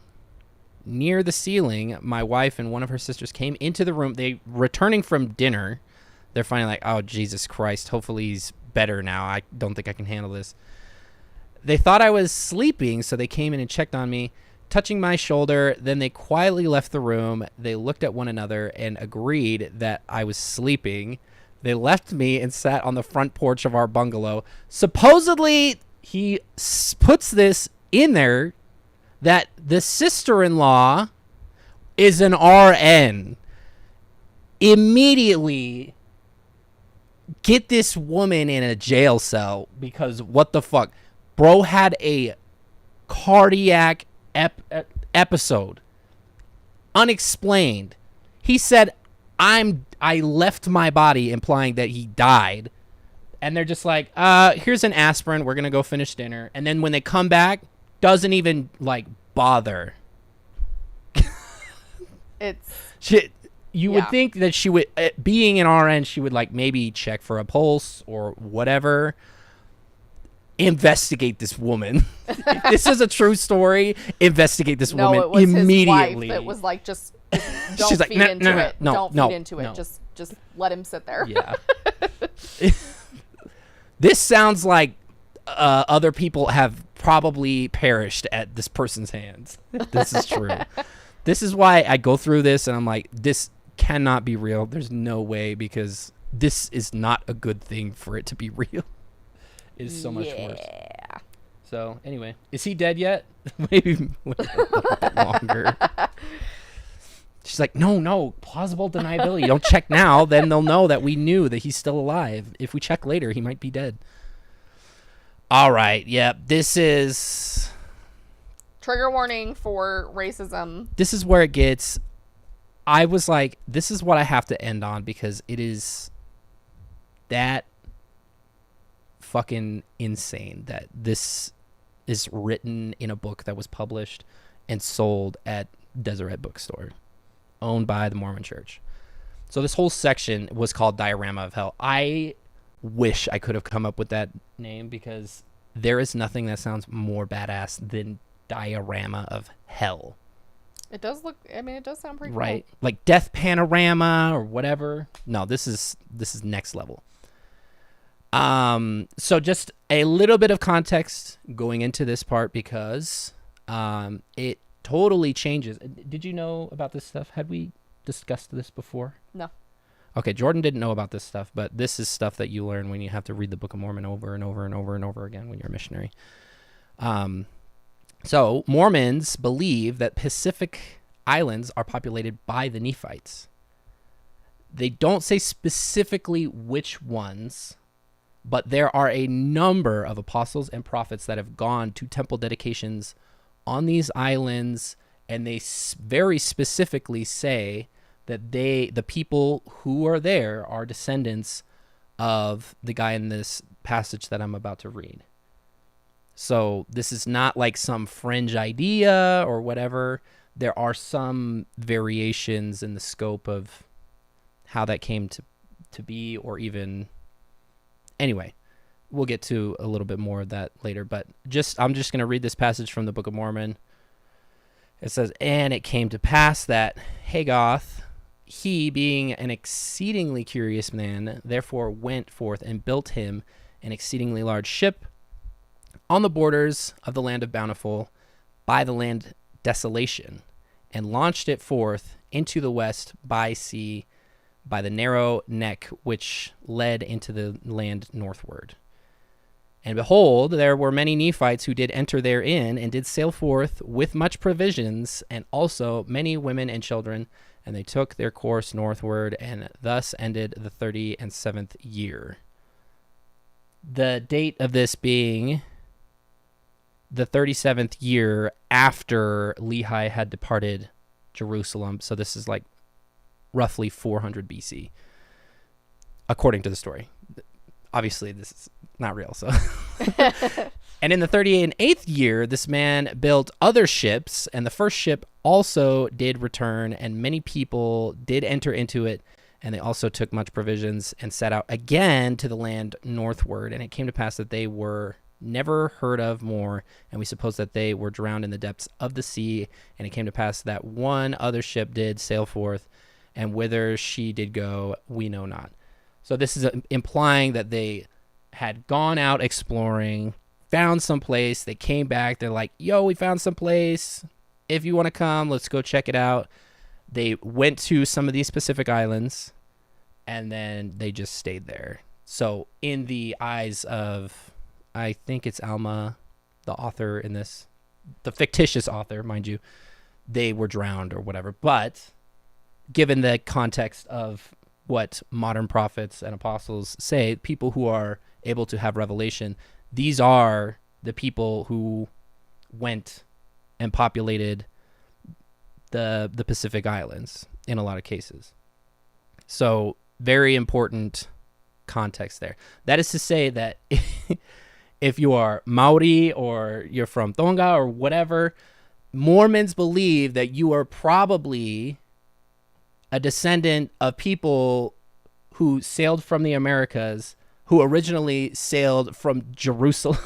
near the ceiling, my wife and one of her sisters came into the room. They returning from dinner. They're finally like, oh, Jesus Christ. Hopefully he's better now. I don't think I can handle this. They thought I was sleeping, so they came in and checked on me, touching my shoulder. Then they quietly left the room. They looked at one another and agreed that I was sleeping. They left me and sat on the front porch of our bungalow. Supposedly, he puts this in there that the sister-in-law is an RN. Immediately get this woman in a jail cell because what the fuck? Bro had a cardiac episode. Unexplained. He said, I left my body, implying that he died. And they're just like, here's an aspirin. We're going to go finish dinner. And then when they come back, doesn't even, like, bother. You would think that she would, being an RN, she would, like, maybe check for a pulse or whatever. Investigate this woman. If this is a true story, investigate this woman it was immediately. His wife that was like, just don't She's like, feed into it. No, don't feed into it. Just let him sit there. Yeah. This sounds like other people have probably perished at this person's hands. This is true. This is why I go through this and I'm like, this cannot be real. There's no way, because this is not a good thing for it to be real. It is so much worse. So anyway, is he dead yet? Maybe wait a little bit longer. She's like, no, plausible deniability. Don't check now. Then they'll know that we knew that he's still alive. If we check later, he might be dead. All right. Yeah, this is... Trigger warning for racism. This is where it gets... I was like, this is what I have to end on, because it is that fucking insane that this is written in a book that was published and sold at Deseret Bookstore, owned by the Mormon Church. So this whole section was called Diorama of Hell. I wish I could have come up with that name, because there is nothing that sounds more badass than Diorama of Hell. It does look, I mean, it does sound pretty right? cool. Like Death Panorama or whatever. No, this is next level. So just a little bit of context going into this part, because it totally changes. Did you know about this stuff? Had we discussed this before? No. Okay, Jordan didn't know about this stuff, but this is stuff that you learn when you have to read the Book of Mormon over and over and over and over again when you're a missionary. So Mormons believe that Pacific Islands are populated by the Nephites. They don't say specifically which ones, but there are a number of apostles and prophets that have gone to temple dedications on these islands, and they very specifically say that the people who are there are descendants of the guy in this passage that I'm about to read. So this is not like some fringe idea or whatever. There are some variations in the scope of how that came to be, or even... Anyway, we'll get to a little bit more of that later, but I'm just going to read this passage from the Book of Mormon. It says, "And it came to pass that Hagoth, he being an exceedingly curious man, therefore went forth and built him an exceedingly large ship on the borders of the land of Bountiful by the land Desolation, and launched it forth into the west by sea by the narrow neck which led into the land northward. And behold, there were many Nephites who did enter therein, and did sail forth with much provisions, and also many women and children, and they took their course northward, and thus ended the 37th year." The date of this being the 37th year after Lehi had departed Jerusalem. So this is like roughly 400 BC, according to the story. Obviously, this is not real. So, and in the 38th year, this man built other ships, and the first ship also did return, and many people did enter into it, And they also took much provisions and set out again to the land northward. And it came to pass that they were never heard of more, and we suppose that they were drowned in the depths of the sea. And it came to pass that one other ship did sail forth, and whither she did go, we know not. So this is implying that they had gone out exploring, found some place, they came back, they're like, yo, we found some place. If you want to come, let's go check it out. They went to some of these Pacific islands, and then they just stayed there. So in the eyes of, I think it's Alma, the author in this, the fictitious author, mind you, they were drowned or whatever. But given the context of what modern prophets and apostles say, people who are able to have revelation, these are the people who went and populated the Pacific Islands in a lot of cases. So very important context there. That is to say that if you are Maori or you're from Tonga or whatever, Mormons believe that you are probably a descendant of people who sailed from the Americas, who originally sailed from Jerusalem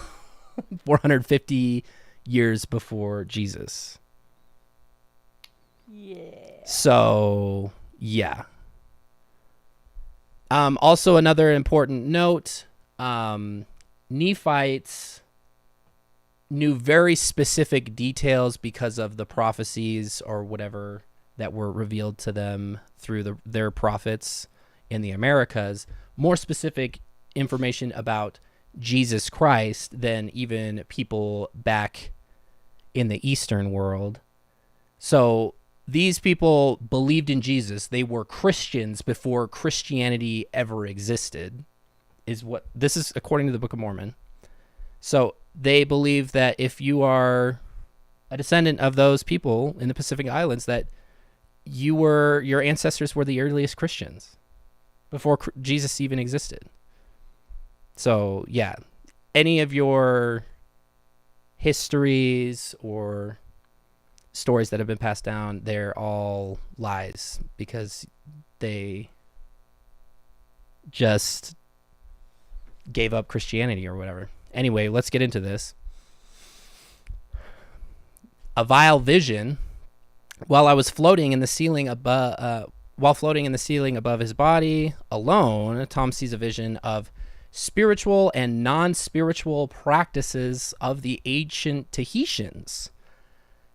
450 years before Jesus. Yeah. So, yeah. Also, another important note, Nephites knew very specific details because of the prophecies or whatever that were revealed to them through their prophets in the Americas, more specific information about Jesus Christ than even people back in the Eastern world. So these people believed in Jesus. They were Christians before Christianity ever existed, this is according to the Book of Mormon. So they believe that if you are a descendant of those people in the Pacific Islands, that your ancestors were the earliest Christians before Jesus even existed. So yeah, any of your histories or stories that have been passed down, they're all lies because they just gave up Christianity or whatever. Anyway, let's get into this. A vile vision. While I was floating in the ceiling above, his body alone, Tom sees a vision of spiritual and non-spiritual practices of the ancient Tahitians.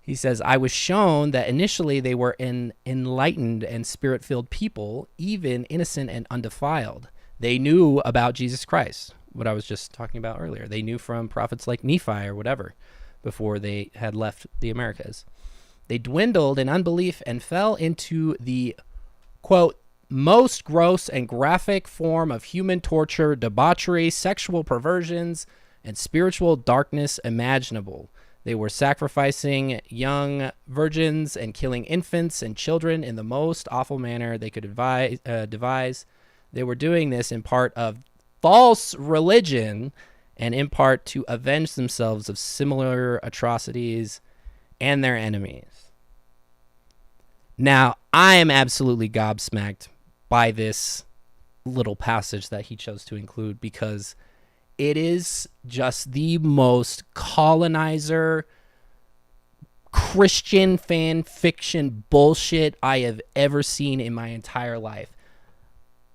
He says, I was shown that initially they were an enlightened and spirit-filled people, even innocent and undefiled. They knew about Jesus Christ, what I was just talking about earlier. They knew from prophets like Nephi or whatever before they had left the Americas. They dwindled in unbelief and fell into the, quote, most gross and graphic form of human torture, debauchery, sexual perversions, and spiritual darkness imaginable. They were sacrificing young virgins and killing infants and children in the most awful manner they could devise. They were doing this in part of false religion and in part to avenge themselves of similar atrocities and their enemies. Now, I am absolutely gobsmacked by this little passage that he chose to include because it is just the most colonizer Christian fan fiction bullshit I have ever seen in my entire life.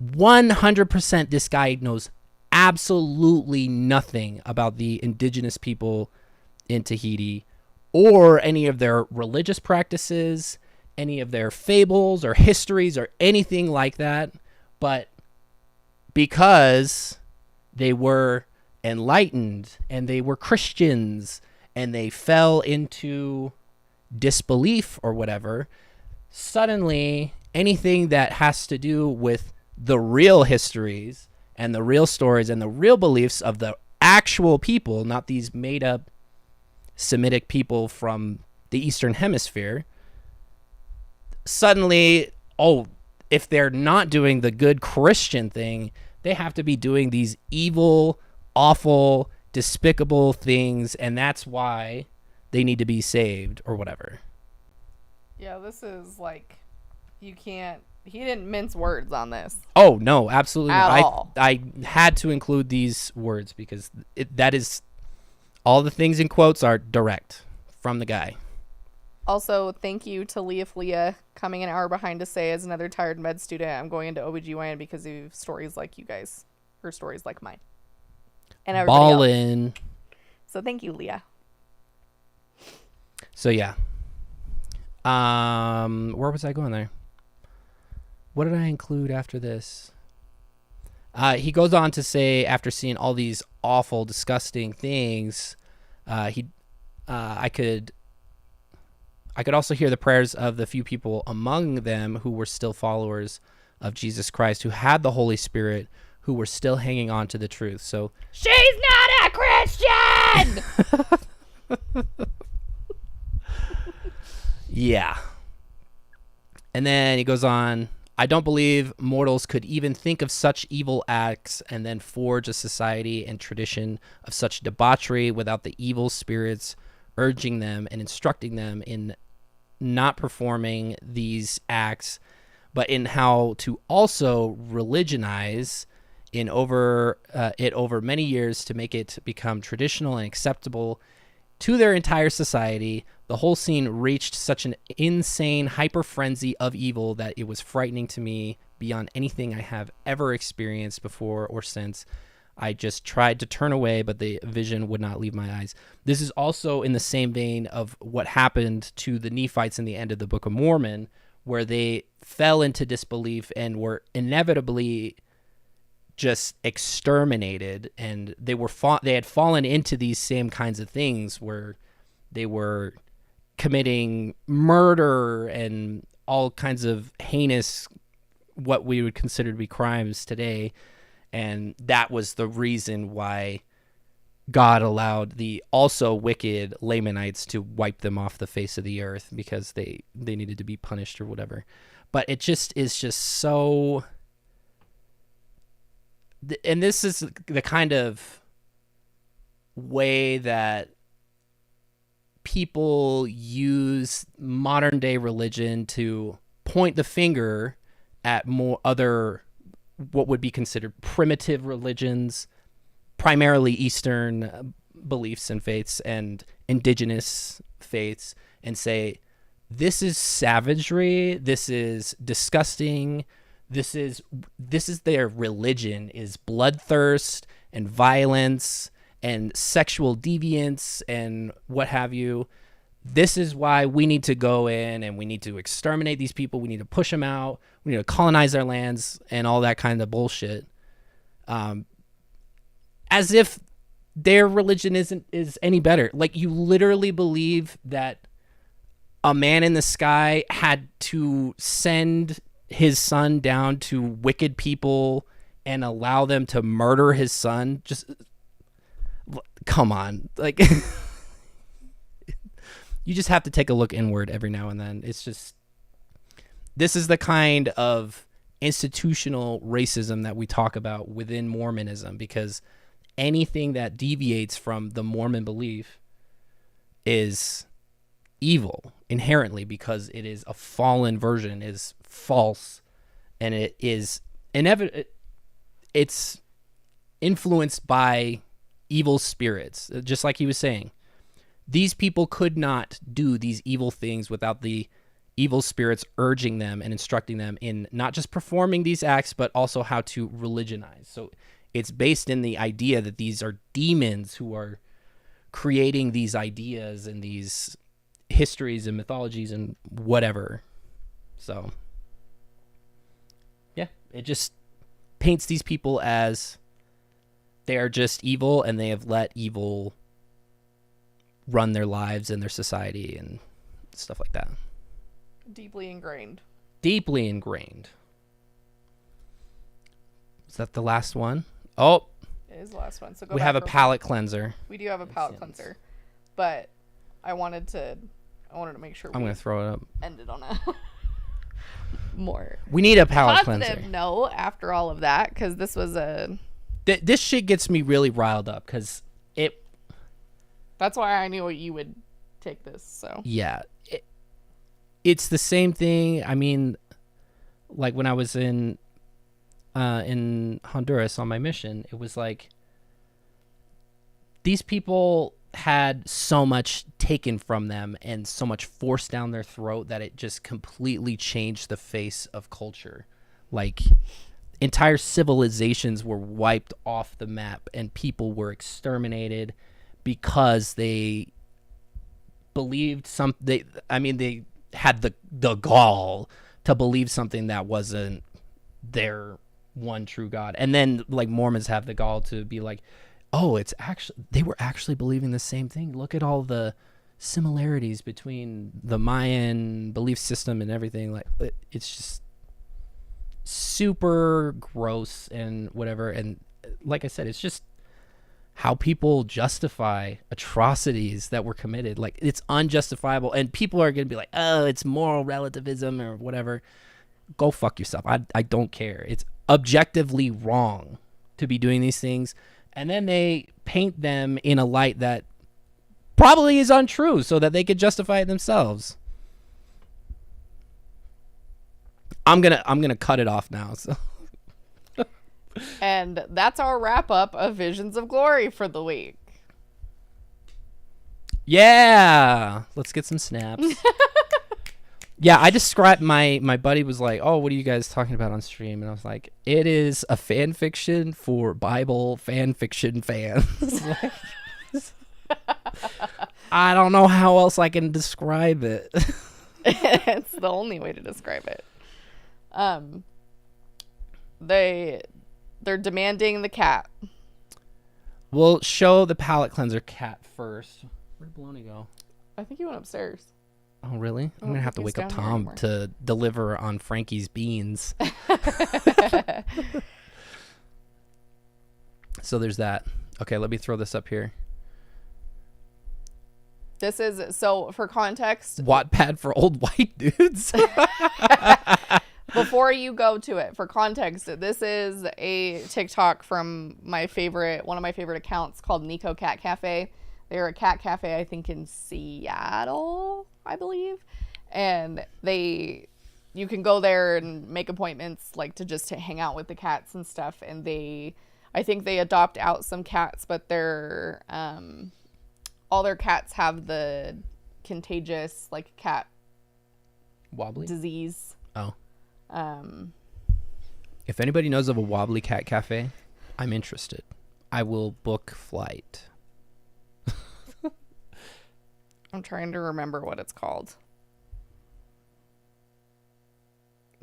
100% this guy knows absolutely nothing about the indigenous people in Tahiti or any of their religious practices, any of their fables or histories or anything like that. But because they were enlightened and they were Christians and they fell into disbelief or whatever, suddenly anything that has to do with the real histories and the real stories and the real beliefs of the actual people, not these made up Semitic people from the Eastern Hemisphere, suddenly, if they're not doing the good Christian thing, they have to be doing these evil, awful, despicable things, and that's why they need to be saved or whatever. Yeah, this is like, you can't didn't mince words on this. Oh no, absolutely At not. all. I had to include these words because that is all the things in quotes are direct from the guy. Also, thank you to Leah coming an hour behind to say, as another tired med student, I'm going into OBGYN because of stories like you guys, or stories like mine. And everybody else. Ballin'. So thank you, Leah. So yeah. Where was I going there? What did I include after this? He goes on to say, after seeing all these awful, disgusting things, I could also hear the prayers of the few people among them who were still followers of Jesus Christ, who had the Holy Spirit, who were still hanging on to the truth. So she's not a Christian. yeah. And then he goes on, I don't believe mortals could even think of such evil acts and then forge a society and tradition of such debauchery without the evil spirits urging them and instructing them in not performing these acts, but in how to also religionize over many years to make it become traditional and acceptable to their entire society. The whole scene reached such an insane hyper frenzy of evil that it was frightening to me beyond anything I have ever experienced before or since. I just tried to turn away, but the vision would not leave my eyes. This is also in the same vein of what happened to the Nephites in the end of the Book of Mormon, where they fell into disbelief and were inevitably just exterminated, and they had fallen into these same kinds of things where they were committing murder and all kinds of heinous, what we would consider to be crimes today. And that was the reason why God allowed the also wicked Lamanites to wipe them off the face of the earth, because they needed to be punished or whatever. But it just is just so... And this is the kind of way that people use modern day religion to point the finger at more other, what would be considered primitive religions, primarily Eastern beliefs and faiths and indigenous faiths, and say, this is savagery, this is disgusting, this is their religion, is bloodthirst and violence and sexual deviance and what have you. This is why we need to go in and we need to exterminate these people. We need to push them out. We need to colonize their lands and all that kind of bullshit. As if their religion is any better. Like, you literally believe that a man in the sky had to send his son down to wicked people and allow them to murder his son. Just come on. Like, you just have to take a look inward every now and then. It's just, this is the kind of institutional racism that we talk about within Mormonism, because anything that deviates from the Mormon belief is evil inherently, because it is a fallen version, is false, and it is it's influenced by evil spirits. Just like he was saying, these people could not do these evil things without the evil spirits urging them and instructing them in not just performing these acts, but also how to religionize. So it's based in the idea that these are demons who are creating these ideas and these histories and mythologies and whatever. So yeah, it just paints these people as they are just evil, and they have let evil run their lives and their society and stuff like that. Deeply ingrained. Deeply ingrained. Is that the last one? Oh, it is the last one. So we have a palate cleanser. We do have a palate cleanser, but I wanted to make sure I'm going to throw it up. Ended on a more. We need a palate positive cleanser. No, after all of that, because this was a. This shit gets me really riled up, because it. That's why I knew you would take this. So yeah, it's the same thing. I mean, like when I was in Honduras on my mission, it was like these people had so much taken from them and so much forced down their throat that it just completely changed the face of culture. Like entire civilizations were wiped off the map and people were exterminated because they believed they had the gall to believe something that wasn't their one true God. And then like Mormons have the gall to be like, oh, they were actually believing the same thing. Look at all the similarities between the Mayan belief system and everything. Like it's just super gross and whatever. And like I said, it's just how people justify atrocities that were committed. Like it's unjustifiable, and people are gonna be like, oh, it's moral relativism or whatever. Go fuck yourself. I don't care. It's objectively wrong to be doing these things, and then they paint them in a light that probably is untrue so that they could justify it themselves. I'm gonna cut it off now. So. And that's our wrap up of Visions of Glory for the week. Yeah, let's get some snaps. Yeah, I described my buddy was like, oh, what are you guys talking about on stream? And I was like, it is a fan fiction for Bible fan fiction fans. I don't know how else I can describe it. It's the only way to describe it. They're demanding the cat. We'll show the palate cleanser cat first. Where'd Baloney go? I think he went upstairs. Oh, really? I'm going to have to wake up Tom anymore. to deliver on Frankie's beans. So there's that. Okay, let me throw this up here. This is, so for context. Wattpad for old white dudes. Before you go to it, for context, this is a TikTok from one of my favorite accounts called NEKO Cat Cafe. They're a cat cafe, I think, in Seattle, I believe. And you can go there and make appointments, like to hang out with the cats and stuff. And I think they adopt out some cats, but all their cats have the contagious, like, cat Wobbly disease. Oh. If anybody knows of a wobbly cat cafe, I'm interested. I will book flight. I'm trying to remember what it's called.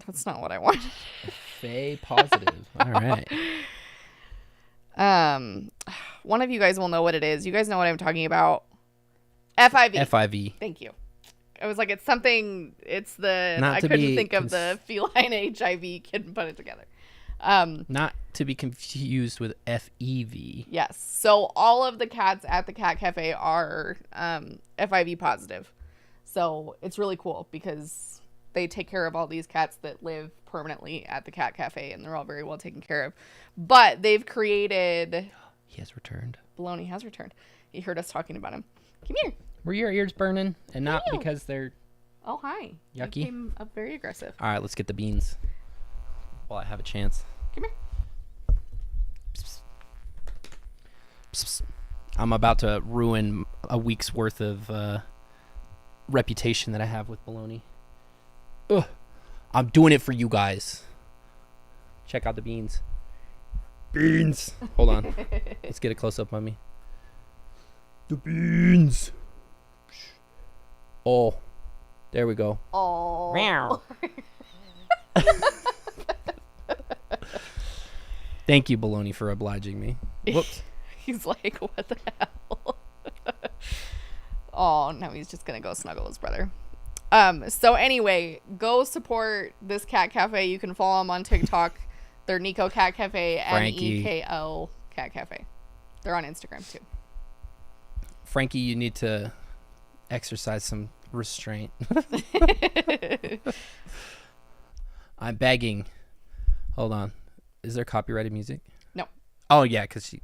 That's not what I wanted. Faye positive. All right. One of you guys will know what it is. You guys know what I'm talking about. FIV. FIV. Thank you. I was like, it's something. It's the. Not I to couldn't be think of the feline HIV. Couldn't put it together. Not to be confused with FEV. Yes. So all of the cats at the cat cafe are FIV positive. So it's really cool because they take care of all these cats that live permanently at the cat cafe, and they're all very well taken care of. But they've created. He has returned. Baloney has returned. He heard us talking about him. Come here. Were your ears burning? And not because they're Oh, hi. yucky? You came up very aggressive. All right, let's get the beans while I have a chance. Come here. Psst, psst. I'm about to ruin a week's worth of reputation that I have with Baloney. Ugh. I'm doing it for you guys. Check out the beans. Beans. Hold on. Let's get a close-up on me. The beans. Oh, there we go. Oh. Meow. Thank you, Baloney, for obliging me. Whoops. He's like, what the hell? Oh, now he's just going to go snuggle his brother. So anyway, go support this cat cafe. You can follow them on TikTok. They're NEKO Cat Cafe, Frankie. NEKO Cat Cafe. They're on Instagram too. Frankie, you need to exercise some restraint. I'm begging. Hold on. Is there copyrighted music? No. Oh, yeah, because she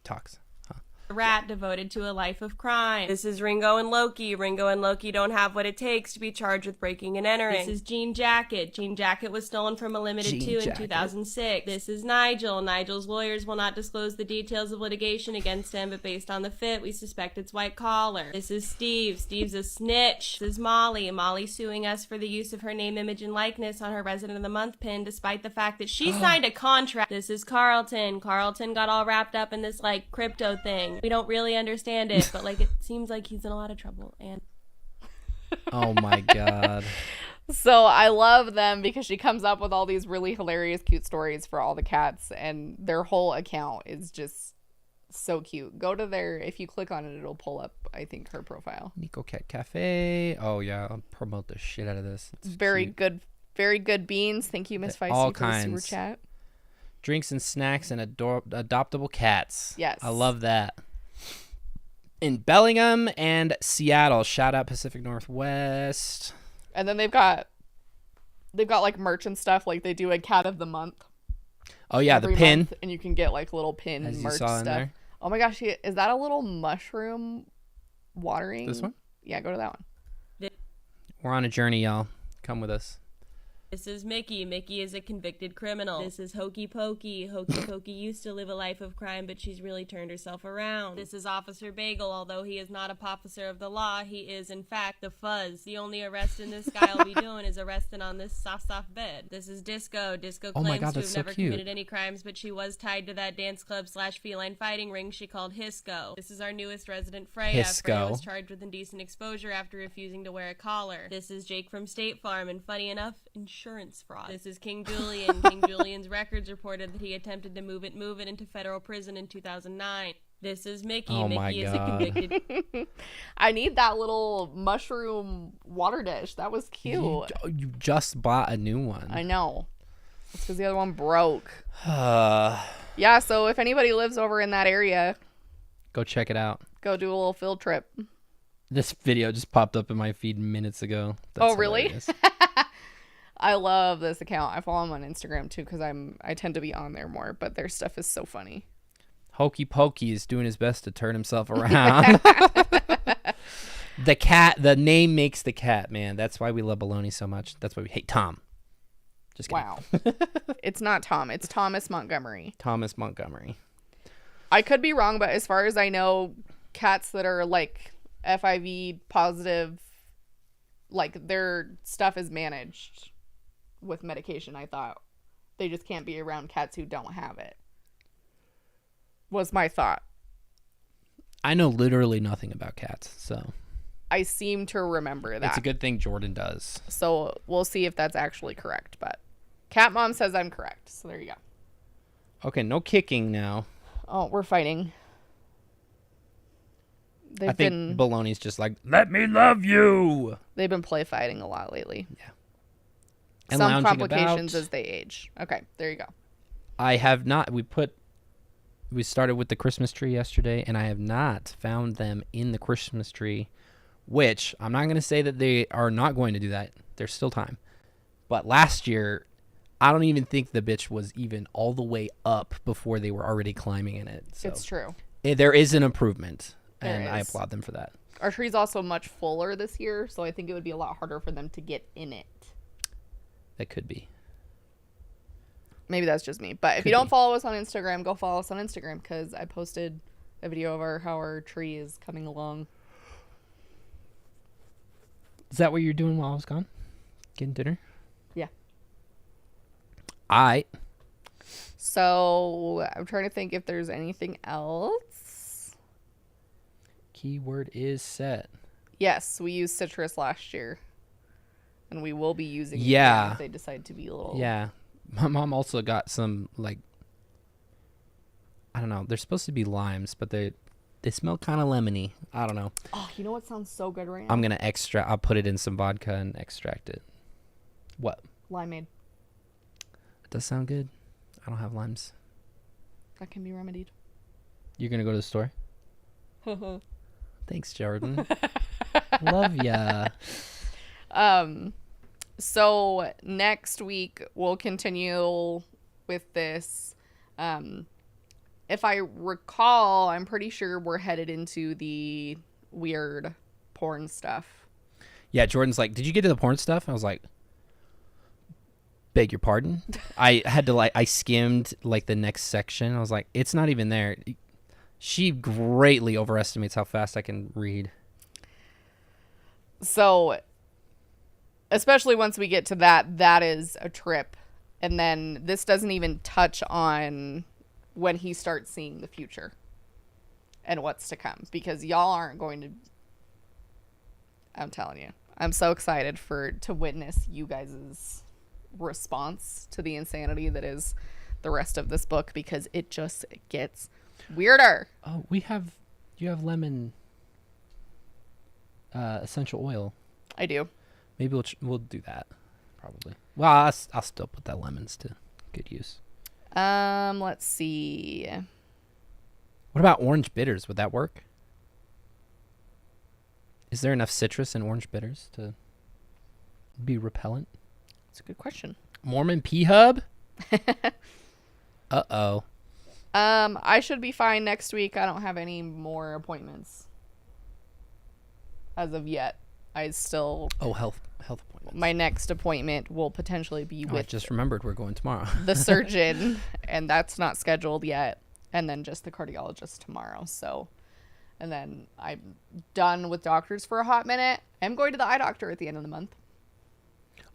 talks. Huh. rat devoted to a life of crime. This is Ringo and Loki. Ringo and Loki don't have what it takes to be charged with breaking and entering. This is Jean Jacket. Jean Jacket was stolen from a Limited 2 in 2006. This is Nigel. Nigel's lawyers will not disclose the details of litigation against him, but based on the fit, we suspect it's white collar. This is Steve. Steve's a snitch. This is Molly. Molly suing us for the use of her name, image, and likeness on her Resident of the Month pin, despite the fact that she signed a contract. This is Carlton. Carlton got all wrapped up in this, like, crypto thing. We don't really understand it, but, like, it seems like he's in a lot of trouble. And Oh my god. So I love them because she comes up with all these really hilarious, cute stories for all the cats, and their whole account is just so cute. Go to their, if you click on it, it'll pull up, I think, her profile. NEKO Cat Cafe. Oh yeah, I'll promote the shit out of this. It's Very cute. good, very good beans. Thank you, Miss Feisty, All for the super kinds. chat. Drinks and snacks and adoptable cats. Yes. I love that. In Bellingham and Seattle. Shout out Pacific Northwest. And then they've got like merch and stuff. Like they do a cat of the month. Oh yeah, the every pin. month, and you can get like little pin As you merch saw in stuff. there. Oh my gosh, is that a little mushroom watering? This one? Yeah, go to that one. We're on a journey, y'all. Come with us. this is Mickey. Mickey is a convicted criminal. This is Hokey Pokey. Hokey Pokey used to live a life of crime, but she's really turned herself around. This is Officer Bagel. Although he is not a officer of the law, he is, in fact, the fuzz. The only arrest in this guy will be doing is arresting on this soft bed. This is Disco. Disco Oh my claims God, to that's have so never cute. committed any crimes, but she was tied to that dance club / feline fighting ring she called Hisco. This is our newest resident, Freya. Hisco. Freya was charged with indecent exposure after refusing to wear a collar. This is Jake from State Farm, and funny enough, insurance fraud. This is King Julian. King Julian's records reported that he attempted to move it into federal prison in 2009. This is Mickey. Oh my Mickey is a God. convicted. I need that little mushroom water dish. That was cute. You just bought a new one. I know. It's because the other one broke. Go Yeah, so if anybody lives over in that area, check it out. go do a little field trip. This video just popped up in my feed minutes ago. That's Oh, really? hilarious. I love this account. I follow them on Instagram too because I tend to be on there more, but their stuff is so funny. Hokey Pokey is doing his best to turn himself around. The name makes the cat, man. That's why we love baloney so much. That's why we hate Tom. Just kidding. Wow. It's not Tom. It's Thomas Montgomery. Thomas Montgomery. I could be wrong, but as far as I know, cats that are like FIV positive, like their stuff is managed with medication. I thought they just can't be around cats who don't have it. Was my thought. I know literally nothing about cats, so I seem to remember that. it's a good thing Jordan does. So we'll see if that's actually correct. But Cat Mom says I'm correct. So there you go. Okay, no kicking now. Oh, we're fighting. I They've think baloney's just like, let me love you. they've been play fighting a lot lately. And Some lounging complications about. as they age. Okay, there you go. I have not. We started with the Christmas tree yesterday, and I have not found them in the Christmas tree, which I'm not going to say that they are not going to do that. There's still time. But last year, I don't even think the bitch was even all the way up before they were already climbing in it. So It's true. there is an improvement, There and I is. applaud them for that. Our tree's also much fuller this year, so I think it would be a lot harder for them to get in it. That could be. Maybe that's just me. But if Could you don't be. follow us on Instagram, go follow us on Instagram because I posted a video of how our tree is coming along. Is that what you're doing while I was gone? Getting dinner? Yeah. So I'm trying to think if there's anything else. Keyword is set. Yes, we used citrus last year. And we will be using it Yeah. again if they decide to be a little... Yeah. My mom also got some, like, I don't know. They're supposed to be limes, but they smell kind of lemony. I don't know. Oh, you know what sounds so good right now? I'm going to I'll put it in some vodka and extract it. What? Limeade. It does sound good. I don't have limes. That can be remedied. You're going to go to the store? Thanks, Jordan. Love ya. So next week we'll continue with this. And if I recall, I'm pretty sure we're headed into the weird porn stuff. Yeah, Jordan's like, did you get to the porn stuff? I was like, beg your pardon? I had to I skimmed like the next section. I was like, it's not even there. She greatly overestimates how fast I can read. So, especially once we get to that is a trip. And then this doesn't even touch on when he starts seeing the future and what's to come, because y'all aren't going to. I'm telling you, I'm so excited to witness you guys' response to the insanity that is the rest of this book, because it just gets weirder. Oh, you have lemon essential oil. I do. Maybe we'll do that probably. Well, I'll still put that lemons to good use. Let's see. What about orange bitters? Would that work? Is there enough citrus in orange bitters to be repellent? That's a good question. Mormon Pea Hub? Uh-oh. I should be fine next week. I don't have any more appointments as of yet. Health appointments. My next appointment will potentially be with. I just remembered we're going tomorrow. The surgeon, and that's not scheduled yet. And then just the cardiologist tomorrow. So, and then I'm done with doctors for a hot minute. I'm going to the eye doctor at the end of the month.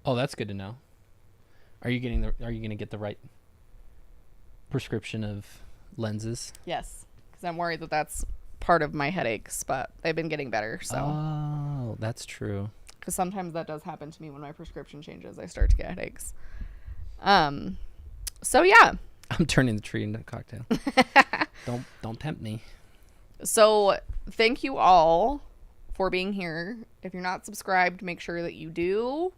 Oh, that's good to know. Are you going to get the right prescription of lenses? Yes, because I'm worried that that's part of my headaches, but they've been getting better. So. Oh, that's true. Because sometimes that does happen to me when my prescription changes. I start to get headaches. So yeah. I'm turning the tree into a cocktail. Don't tempt me. So thank you all for being here. If you're not subscribed, make sure that you do.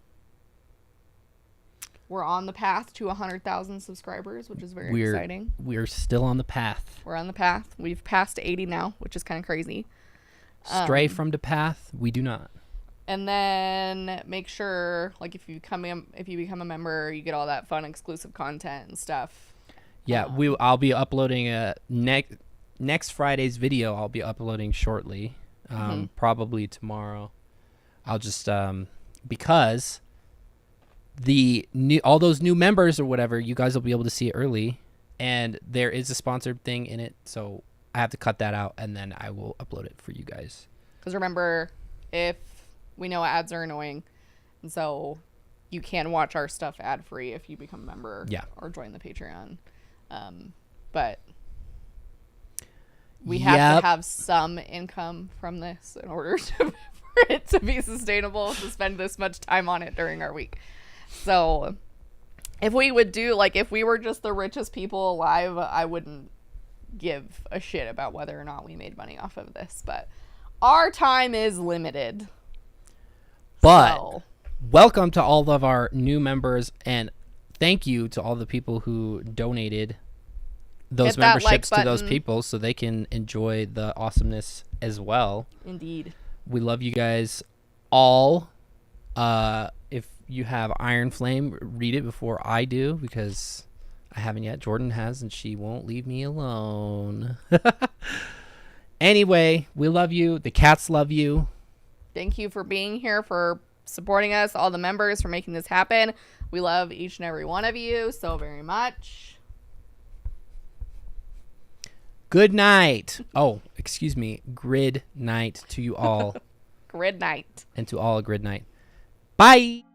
We're on the path to 100,000 subscribers, which is very exciting. We're still on the path. We're on the path. We've passed 80 now, which is kind of crazy. Stray from the path, we do not. And then make sure, like, if you become a member, you get all that fun exclusive content and stuff. Yeah, I'll be uploading next Friday's video. I'll be uploading shortly, probably tomorrow. I'll just because all those new members or whatever, you guys will be able to see it early, and there is a sponsored thing in it, so I have to cut that out, and then I will upload it for you guys. Because remember, if we know ads are annoying, and so you can watch our stuff ad free if you become a member, or join the Patreon. But we have to have some income from this in order for it to be sustainable to spend this much time on it during our week. So if we would if we were just the richest people alive, I wouldn't give a shit about whether or not we made money off of this, but our time is limited. But welcome to all of our new members, and thank you to all the people who donated those memberships to those people so they can enjoy the awesomeness as well. Indeed. We love you guys all. If you have Iron Flame, read it before I do, because I haven't yet. Jordan has, and she won't leave me alone. Anyway, we love you. The cats love you. Thank you for being here, for supporting us, all the members, for making this happen. We love each and every one of you so very much. Good night. Oh, excuse me. Grid night to you all. Grid night. And to all a grid night. Bye.